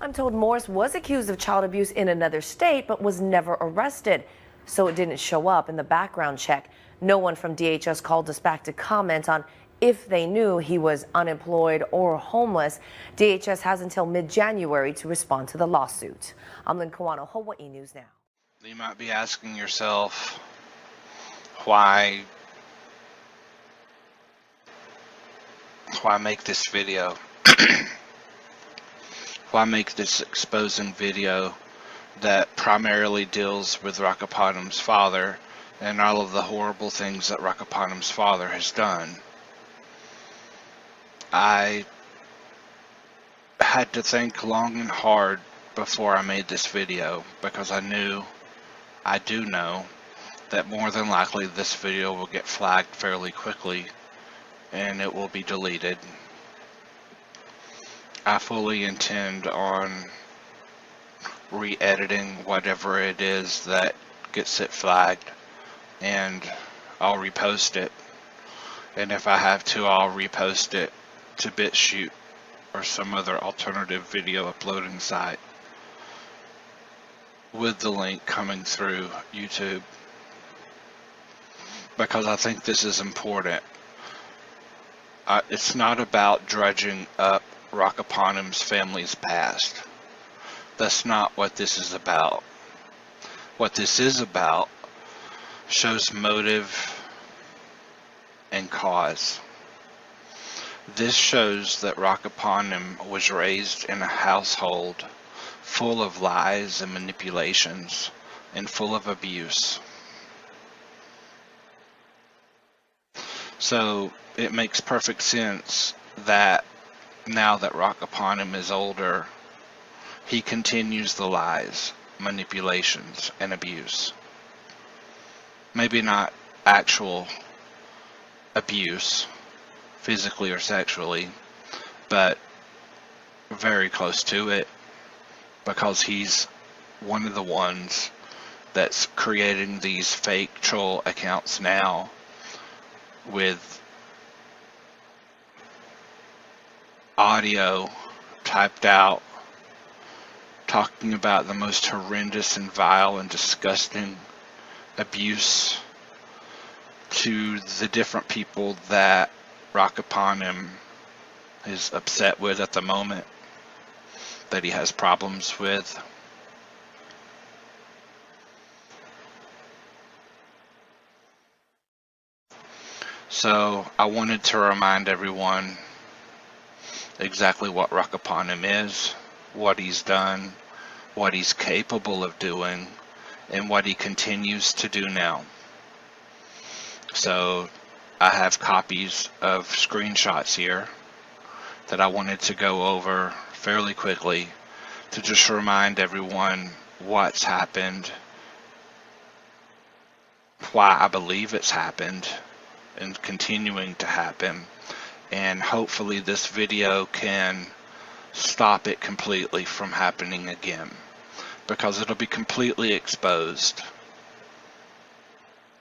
I'm told Morris was accused of child abuse in another state but was never arrested, so it didn't show up in the background check. No one from DHS called us back to comment on if they knew he was unemployed or homeless. DHS has until mid-January to respond to the lawsuit. I'm Lynn Kawano, Hawaii News Now. You might be asking yourself, why make this video? Why make this exposing video that primarily deals with Rakapanam's father and all of the horrible things that Rakapanam's father has done? I had to think long and hard before I made this video, because I do know that more than likely this video will get flagged fairly quickly and it will be deleted. I fully intend on re-editing whatever it is that gets it flagged, and I'll repost it. And if I have to, I'll repost it to BitChute or some other alternative video uploading site with the link coming through YouTube, because I think this is important. It's not about dredging up Rakapanam's family's past. That's not what this is about. What this is about shows motive and cause. This shows that Rakapanam was raised in a household full of lies and manipulations and full of abuse. So it makes perfect sense that now that Rakapanam is older, he continues the lies, manipulations, and abuse. Maybe not actual abuse, physically or sexually, but very close to it, because he's one of the ones that's creating these fake troll accounts now with audio typed out talking about the most horrendous and vile and disgusting abuse to the different people that Rakapanam is upset with at the moment, that he has problems with. So I wanted to remind everyone exactly what Rakapanam is, what he's done, what he's capable of doing, and what he continues to do now. So I have copies of screenshots here that I wanted to go over fairly quickly to just remind everyone what's happened, why I believe it's happened and continuing to happen, and hopefully this video can stop it completely from happening again, because it'll be completely exposed.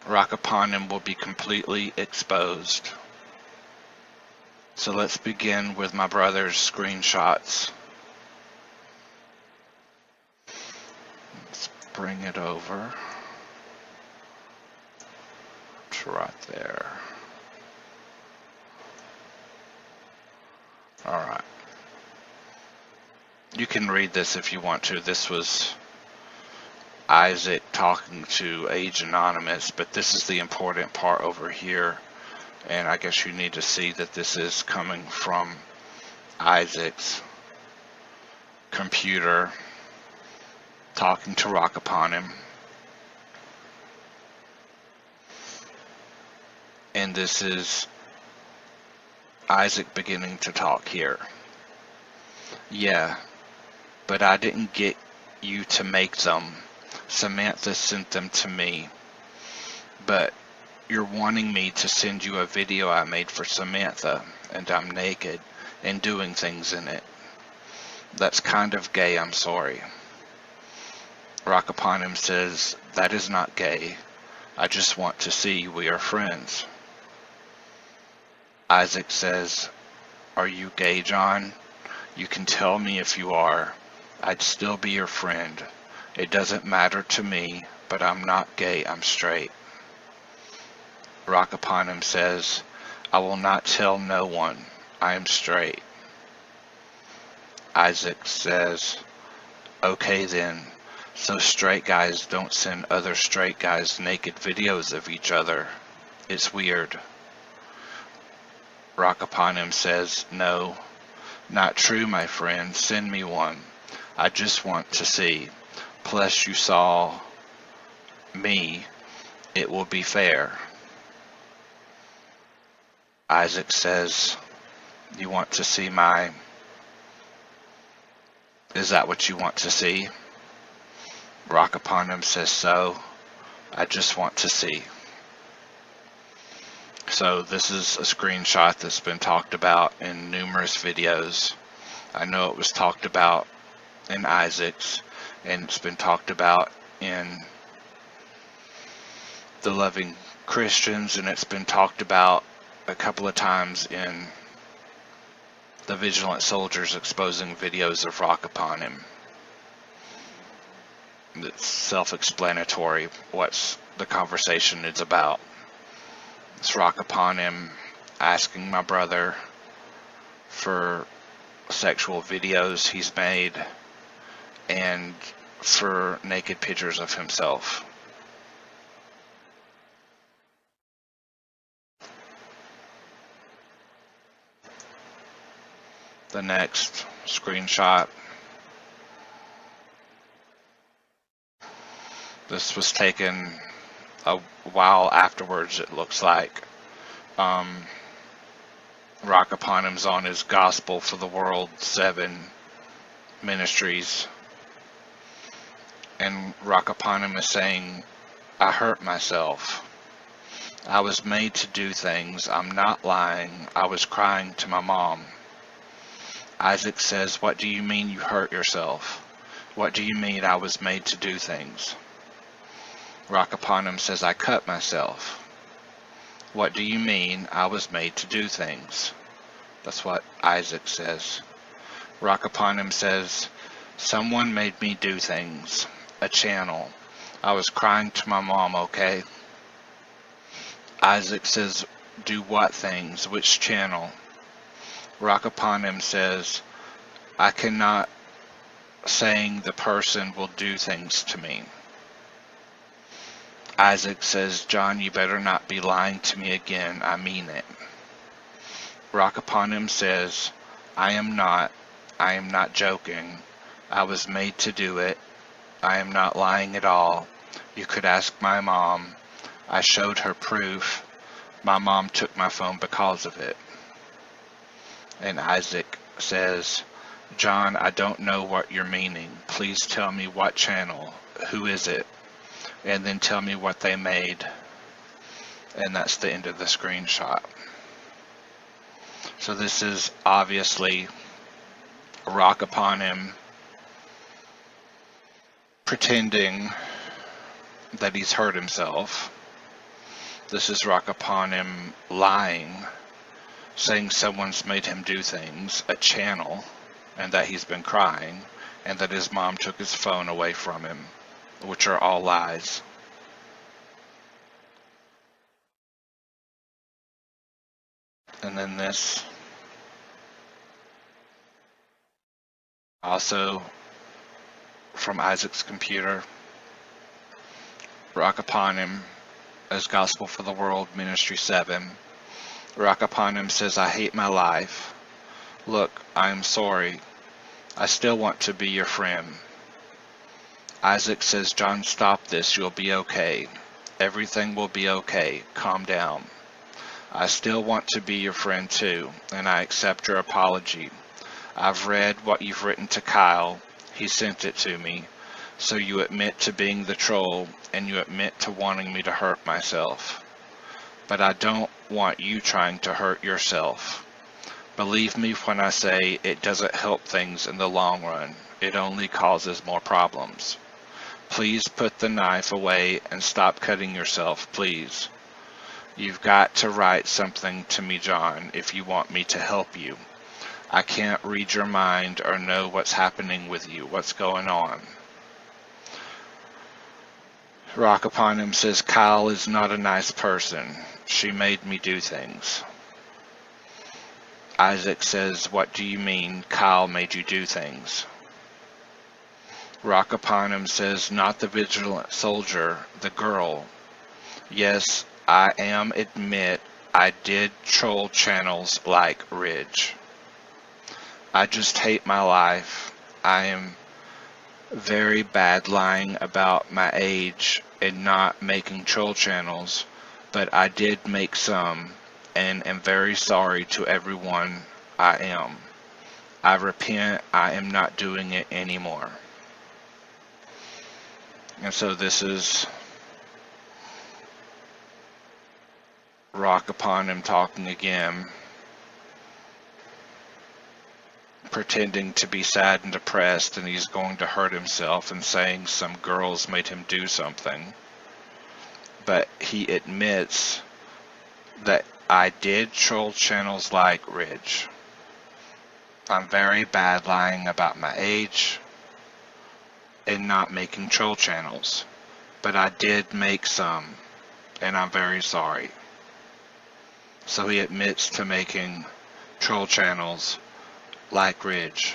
Rakapanam will be completely exposed. So let's begin with my brother's screenshots. Let's bring it over to right there. Alright. You can read this if you want to. This was Isaac talking to Age Anonymous, but this is the important part over here, and I guess you need to see that this is coming from Isaac's computer talking to Rakapanam, and this is Isaac beginning to talk here. Yeah, but I didn't get you to make them. Samantha sent them to me. But you're wanting me to send you a video I made for Samantha, and I'm naked and doing things in it. That's kind of gay, I'm sorry. Rakapanam says, that is not gay. I just want to see we are friends. Isaac says, are you gay, John? You can tell me if you are. I'd still be your friend. It doesn't matter to me, but I'm not gay, I'm straight. Rakapanam says, I will not tell no one. I am straight. Isaac says, okay then, so straight guys don't send other straight guys naked videos of each other. It's weird. Rakapanam says, no, not true, my friend. Send me one. I just want to see. Plus you saw me. It will be fair. Isaac says, you want to see my... Is that what you want to see? Rock Upon Him says so. I just want to see. So this is a screenshot that's been talked about in numerous videos. I know it was talked about in Isaac's, and it's been talked about in the Loving Christians, and it's been talked about a couple of times in the Vigilant Soldiers exposing videos of Rock Upon Him. It's self-explanatory what the conversation is about. It's Rock Upon Him asking my brother for sexual videos he's made and for naked pictures of himself. The next screenshot. This was taken a while afterwards, it looks like. Rock Upon Him's on his Gospel for the World 7 ministries. And Rock Upon Him is saying, I hurt myself. I was made to do things. I'm not lying. I was crying to my mom. Isaac says, what do you mean you hurt yourself? What do you mean I was made to do things? Rock Upon Him says, I cut myself. What do you mean I was made to do things? That's what Isaac says. Rock Upon Him says, someone made me do things. A channel. I was crying to my mom, okay? Isaac says, do what things? Which channel? Rock Upon Him says, I cannot saying the person will do things to me. Isaac says, John, you better not be lying to me again. I mean it. Rock Upon Him says, I am not joking. I was made to do it. I am not lying at all. You could ask my mom. I showed her proof. My mom took my phone because of it. And Isaac says, John, I don't know what you're meaning. Please tell me what channel. Who is it? And then tell me what they made. And that's the end of the screenshot. So this is obviously Rock Upon Him pretending that he's hurt himself. This is Rock Upon Him lying, saying someone's made him do things, a channel, and that he's been crying, and that his mom took his phone away from him, which are all lies. And then this, also from Isaac's computer, Rock Upon Him as Gospel for the World Ministry 7. Rock Upon Him says, I hate my life. Look, I am sorry. I still want to be your friend. Isaac says, John, stop this. You'll be okay. Everything will be okay. Calm down. I still want to be your friend too, and I accept your apology. I've read what you've written to Kyle. He sent it to me. So you admit to being the troll, and you admit to wanting me to hurt myself. But I don't want you trying to hurt yourself. Believe me when I say it doesn't help things in the long run. It only causes more problems. Please put the knife away and stop cutting yourself, please. You've got to write something to me, John, if you want me to help you. I can't read your mind or know what's happening with you, what's going on. Rock Upon Him says, Kyle is not a nice person. She made me do things. Isaac says, what do you mean Kyle made you do things? Rock Upon Him says, not the vigilant soldier, the girl. Yes, I admit I did troll channels like Ridge. I just hate my life. I am very bad lying about my age and not making troll channels, but I did make some and am very sorry to everyone I am. I repent. I am not doing it anymore. And so this is Rock Upon Him talking again, pretending to be sad and depressed, and he's going to hurt himself and saying some girls made him do something. But he admits that I did troll channels like Ridge. I'm very bad lying about my age and not making troll channels, but I did make some, and I'm very sorry. So he admits to making troll channels like Ridge.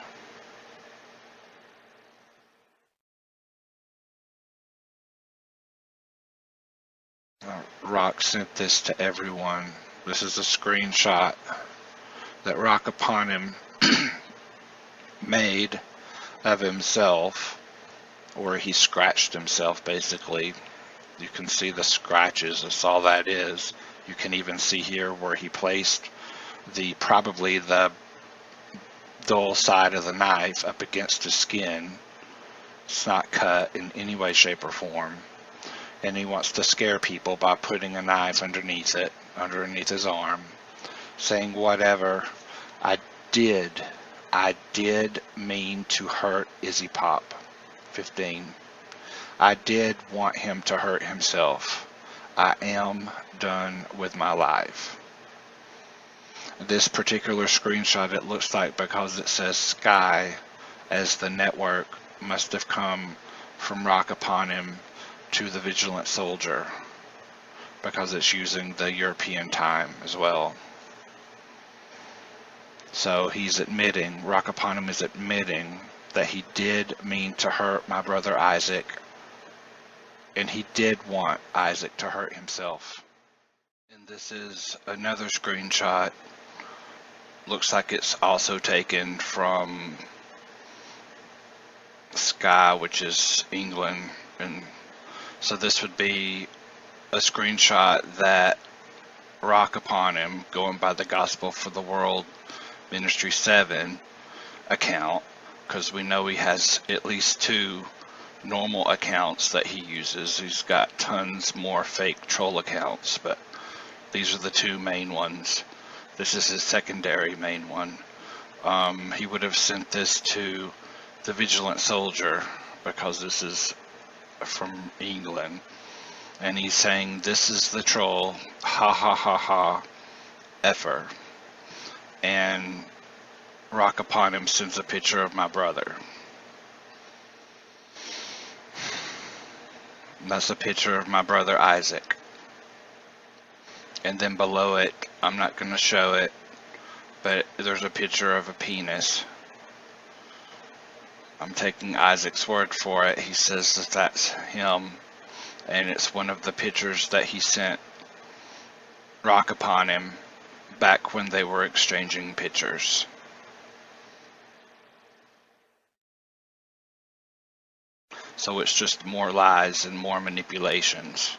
Rock sent this to everyone. This is a screenshot that Rock Upon Him made of himself, where he scratched himself basically. You can see the scratches, that's all that is. You can even see here where he placed probably the dull side of the knife up against his skin. It's not cut in any way, shape, or form. And he wants to scare people by putting a knife underneath his arm, saying whatever. I did mean to hurt Izzy Pop, 15. I did want him to hurt himself. I am done with my life. This particular screenshot, it looks like, because it says Sky as the network, must have come from Rock Upon Him to the Vigilant Soldier, because it's using the European time as well. So he's admitting, Rock Upon Him is admitting that he did mean to hurt my brother Isaac, and he did want Isaac to hurt himself. And this is another screenshot. Looks like it's also taken from Sky, which is England, and so this would be a screenshot that Rock Upon Him, going by the Gospel for the World Ministry 7 account, because we know he has at least 2 normal accounts that he uses. He's got tons more fake troll accounts, but these are the 2 main ones. This is his secondary main one. He would have sent this to the Vigilant Soldier, because this is from England, and he's saying, this is the troll, ha ha ha ha, effer. And Rock Upon Him sends a picture of my brother. And that's a picture of my brother Isaac. And then below it, I'm not going to show it, but there's a picture of a penis. I'm taking Isaac's word for it. He says that that's him, and it's one of the pictures that he sent Rock Upon Him back when they were exchanging pictures. So it's just more lies and more manipulations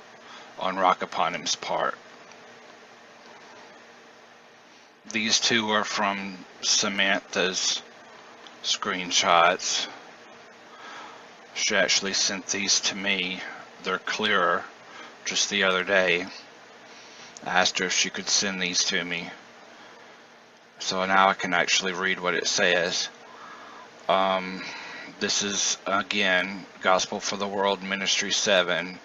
on Rock Upon Him's part. These 2 are from Samantha's screenshots. She actually sent these to me. They're clearer, just the other day. I asked her if she could send these to me, so now I can actually read what it says. This is again Gospel for the World Ministry 7,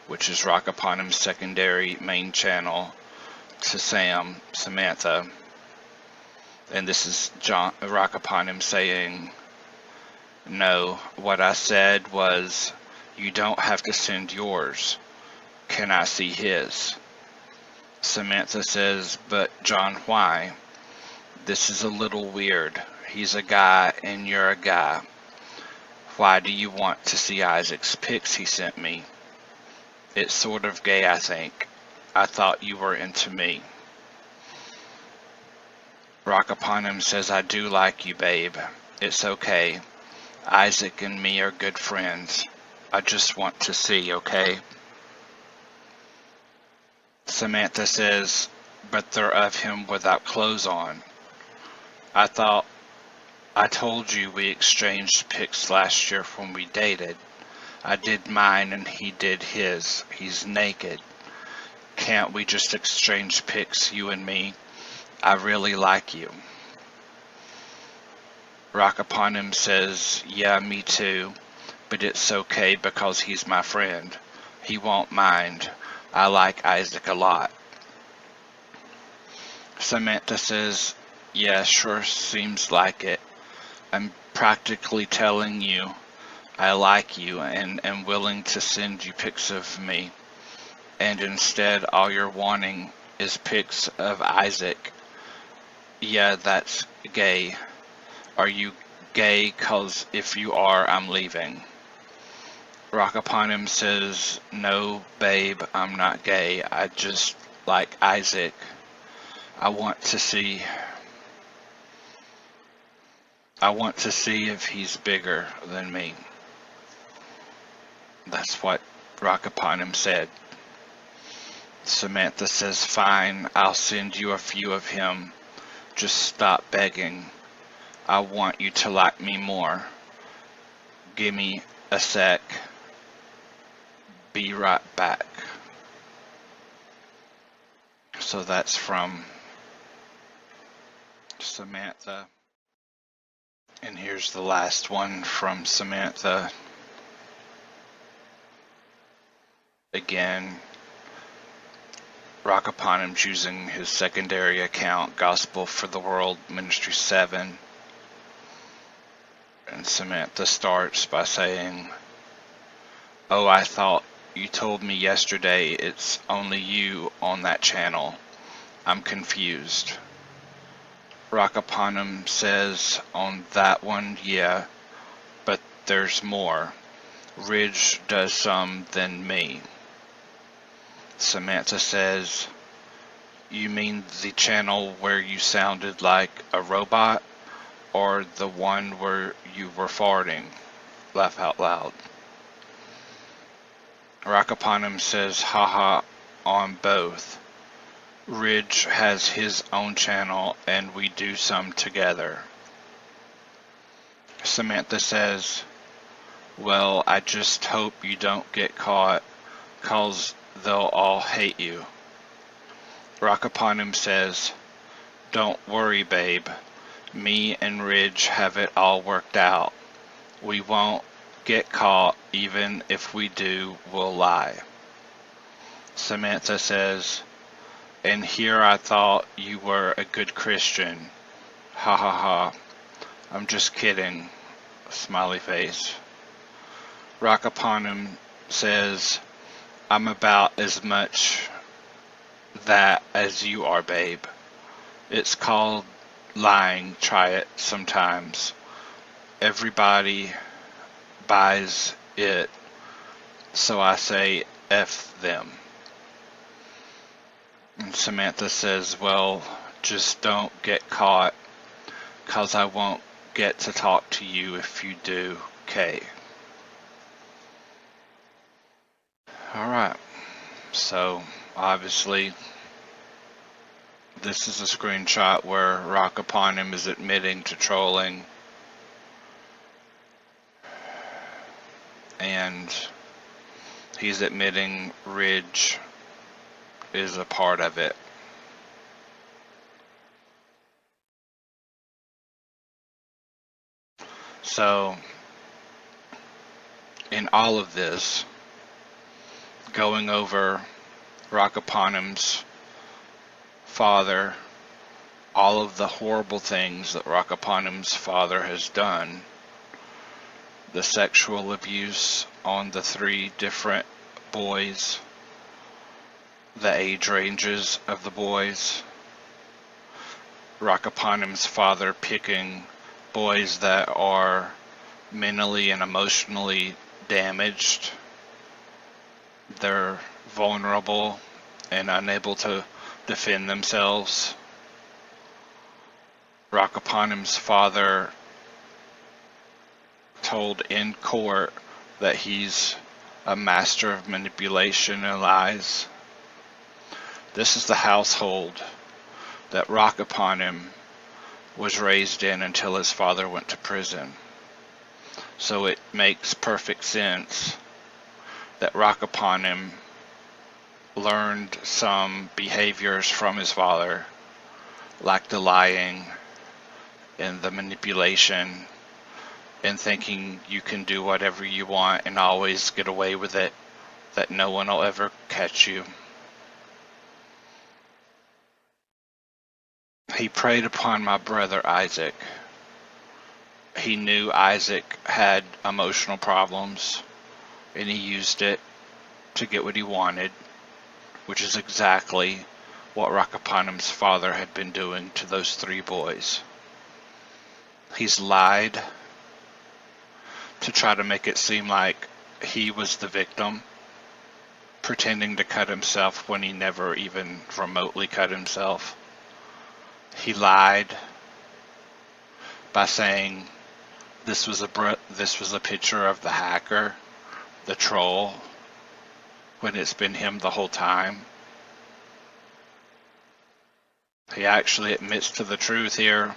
which is Rock Upon Him's secondary main channel to Samantha. And this is Rock Upon Him saying, no, what I said was, you don't have to send yours. Can I see his? Samantha says, but John, why? This is a little weird. He's a guy and you're a guy. Why do you want to see Isaac's pics he sent me? It's sort of gay, I think. I thought you were into me. Rock Upon Him says, I do like you, babe. It's okay. Isaac and me are good friends. I just want to see, okay? Samantha says, but they're of him without clothes on. I thought I told you we exchanged pics last year when we dated. I did mine and he did his. He's naked. Can't we just exchange pics, you and me? I really like you. Rock Upon Him says, yeah, me too, but it's okay because he's my friend. He won't mind. I like Isaac a lot. Samantha says, yeah, sure seems like it. I'm practically telling you I like you and am willing to send you pics of me. And instead all you're wanting is pics of Isaac. Yeah, that's gay. Are you gay? 'Cause if you are, I'm leaving. Rock Upon Him says, no, babe, I'm not gay. I just like Isaac. I want to see if he's bigger than me. That's what Rock Upon Him said. Samantha says, fine, I'll send you a few of him. Just stop begging. I want you to like me more. Give me a sec. Be right back. So that's from Samantha. And here's the last one from Samantha. Again, Rock Upon Him using his secondary account, Gospel for the World Ministry 7. And Samantha starts by saying, oh, I thought you told me yesterday it's only you on that channel. I'm confused. Rock Upon Him says, on that one, yeah, but there's more. Ridge does some than me. Samantha says, you mean the channel where you sounded like a robot, or the one where you were farting? Laugh out loud. Rock Upon Him says, haha, on both. Ridge has his own channel and we do some together. Samantha says, well, I just hope you don't get caught, 'cause they'll all hate you. Rock Upon Him says, don't worry, babe. Me and Ridge have it all worked out. We won't get caught. Even if we do, we'll lie. Samantha says, and here I thought you were a good Christian. Ha ha ha. I'm just kidding. Smiley face. Rock Upon Him says, I'm about as much that as you are, babe. It's called lying. Try it sometimes. Everybody buys it, so I say F them. And Samantha says, well, just don't get caught, 'cause I won't get to talk to you if you do, K. Alright, so obviously this is a screenshot where Rock Upon Him is admitting to trolling, and he's admitting Ridge is a part of it. So in all of this, going over Rock Upon Him's father, all of the horrible things that Rock Upon Him's father has done, the sexual abuse on the 3 different boys, the age ranges of the boys, Rock Upon Him's father picking boys that are mentally and emotionally damaged, they're vulnerable and unable to defend themselves. Rock Upon Him's father told in court that he's a master of manipulation and lies. This is the household that Rock Upon Him was raised in until his father went to prison. So it makes perfect sense that Rakapanim learned some behaviors from his father, like the lying and the manipulation and thinking you can do whatever you want and always get away with it, that no one will ever catch you. He preyed upon my brother Isaac. He knew Isaac had emotional problems, and he used it to get what he wanted, which is exactly what Rakapanim's father had been doing to those 3 boys. He's lied to try to make it seem like he was the victim, pretending to cut himself when he never even remotely cut himself. He lied by saying this was a picture of the hacker, the troll, when it's been him the whole time. He actually admits to the truth here,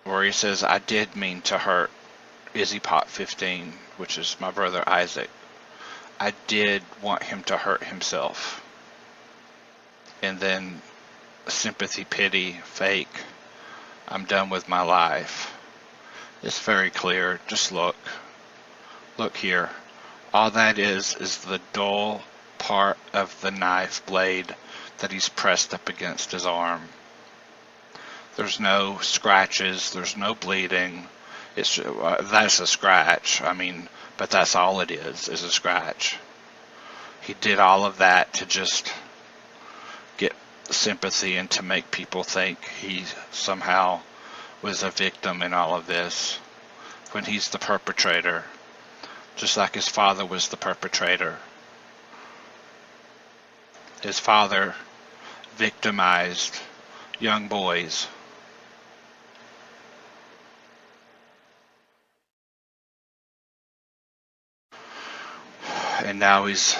where he says, I did mean to hurt Izzy Pot 15, which is my brother Isaac. I did want him to hurt himself. And then sympathy, pity, fake, I'm done with my life. It's very clear. Just look. Look here. All that is the dull part of the knife blade that he's pressed up against his arm. There's no scratches. There's no bleeding. It's that's a scratch. I mean, but that's all it is a scratch. He did all of that to just get sympathy and to make people think he somehow was a victim in all of this, when he's the perpetrator, just like his father was the perpetrator. His father victimized young boys. And now he's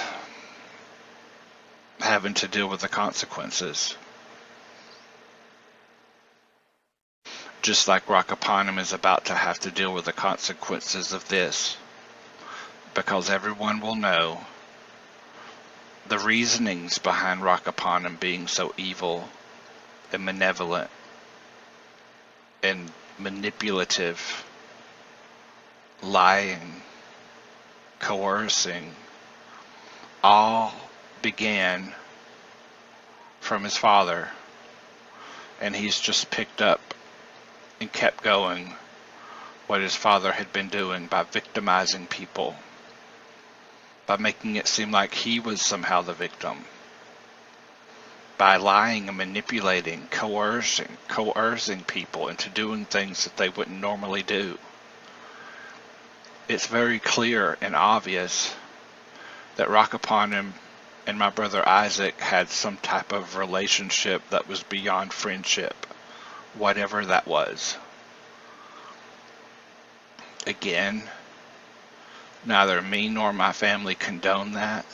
having to deal with the consequences. Just like Rakapanim is about to have to deal with the consequences of this. Because everyone will know the reasonings behind Rakapanim being so evil and malevolent and manipulative, lying, coercing, all began from his father, and he's just picked up and kept going what his father had been doing by victimizing people, by making it seem like he was somehow the victim, by lying and manipulating, coercing people into doing things that they wouldn't normally do. It's very clear and obvious that Rakapanim and my brother Isaac had some type of relationship that was beyond friendship, whatever that was. Again, neither me nor my family condone that,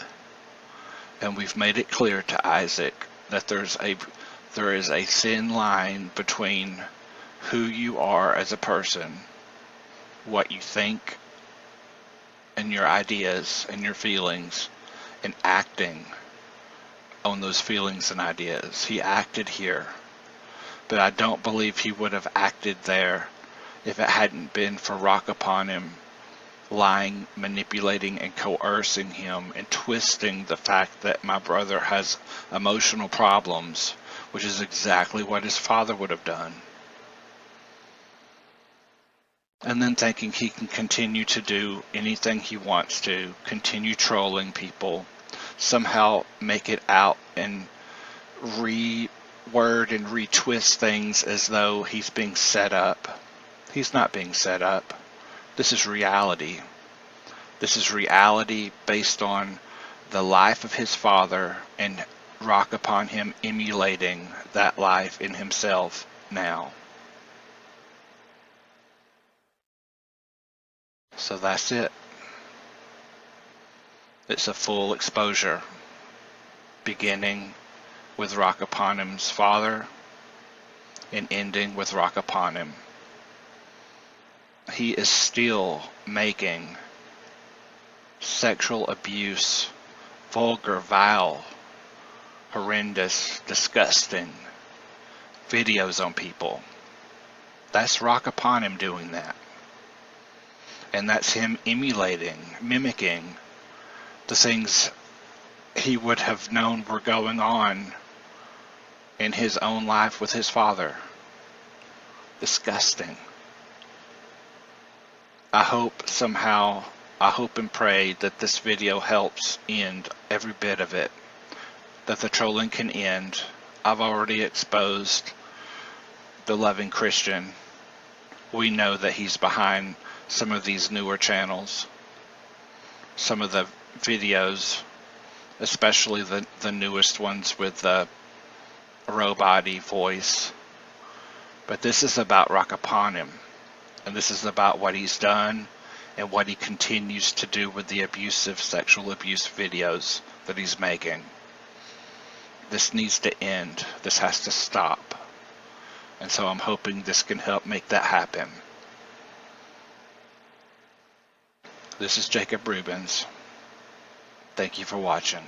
and we've made it clear to Isaac that there is a thin line between who you are as a person, what you think, and your ideas and your feelings, and acting on those feelings and ideas. He acted here, but I don't believe he would have acted there if it hadn't been for Rakapanim lying, manipulating, and coercing him, and twisting the fact that my brother has emotional problems, which is exactly what his father would have done. And then thinking he can continue to do anything he wants to, continue trolling people, somehow make it out and reword and retwist things as though he's being set up. He's not being set up. This is reality. This is reality based on the life of his father and rock upon him emulating that life in himself now. So that's it. It's a full exposure, beginning with Rakapanim's father, and ending with Rock Upon Him. He is still making sexual abuse, vulgar, vile, horrendous, disgusting videos on people. That's Rock Upon Him doing that. And that's him emulating, mimicking the things he would have known were going on in his own life with his father. Disgusting. I hope and pray that this video helps end every bit of it, that the trolling can end. I've already exposed the Loving Christian. We know that he's behind some of these newer channels, some of the videos, especially the newest ones with the robot-y voice. But this is about Rock Upon Him, and this is about what he's done and what he continues to do with the abusive sexual abuse videos that he's making. This needs to end. This has to stop. And so I'm hoping this can help make that happen. This is Jacob Rubens. Thank you for watching.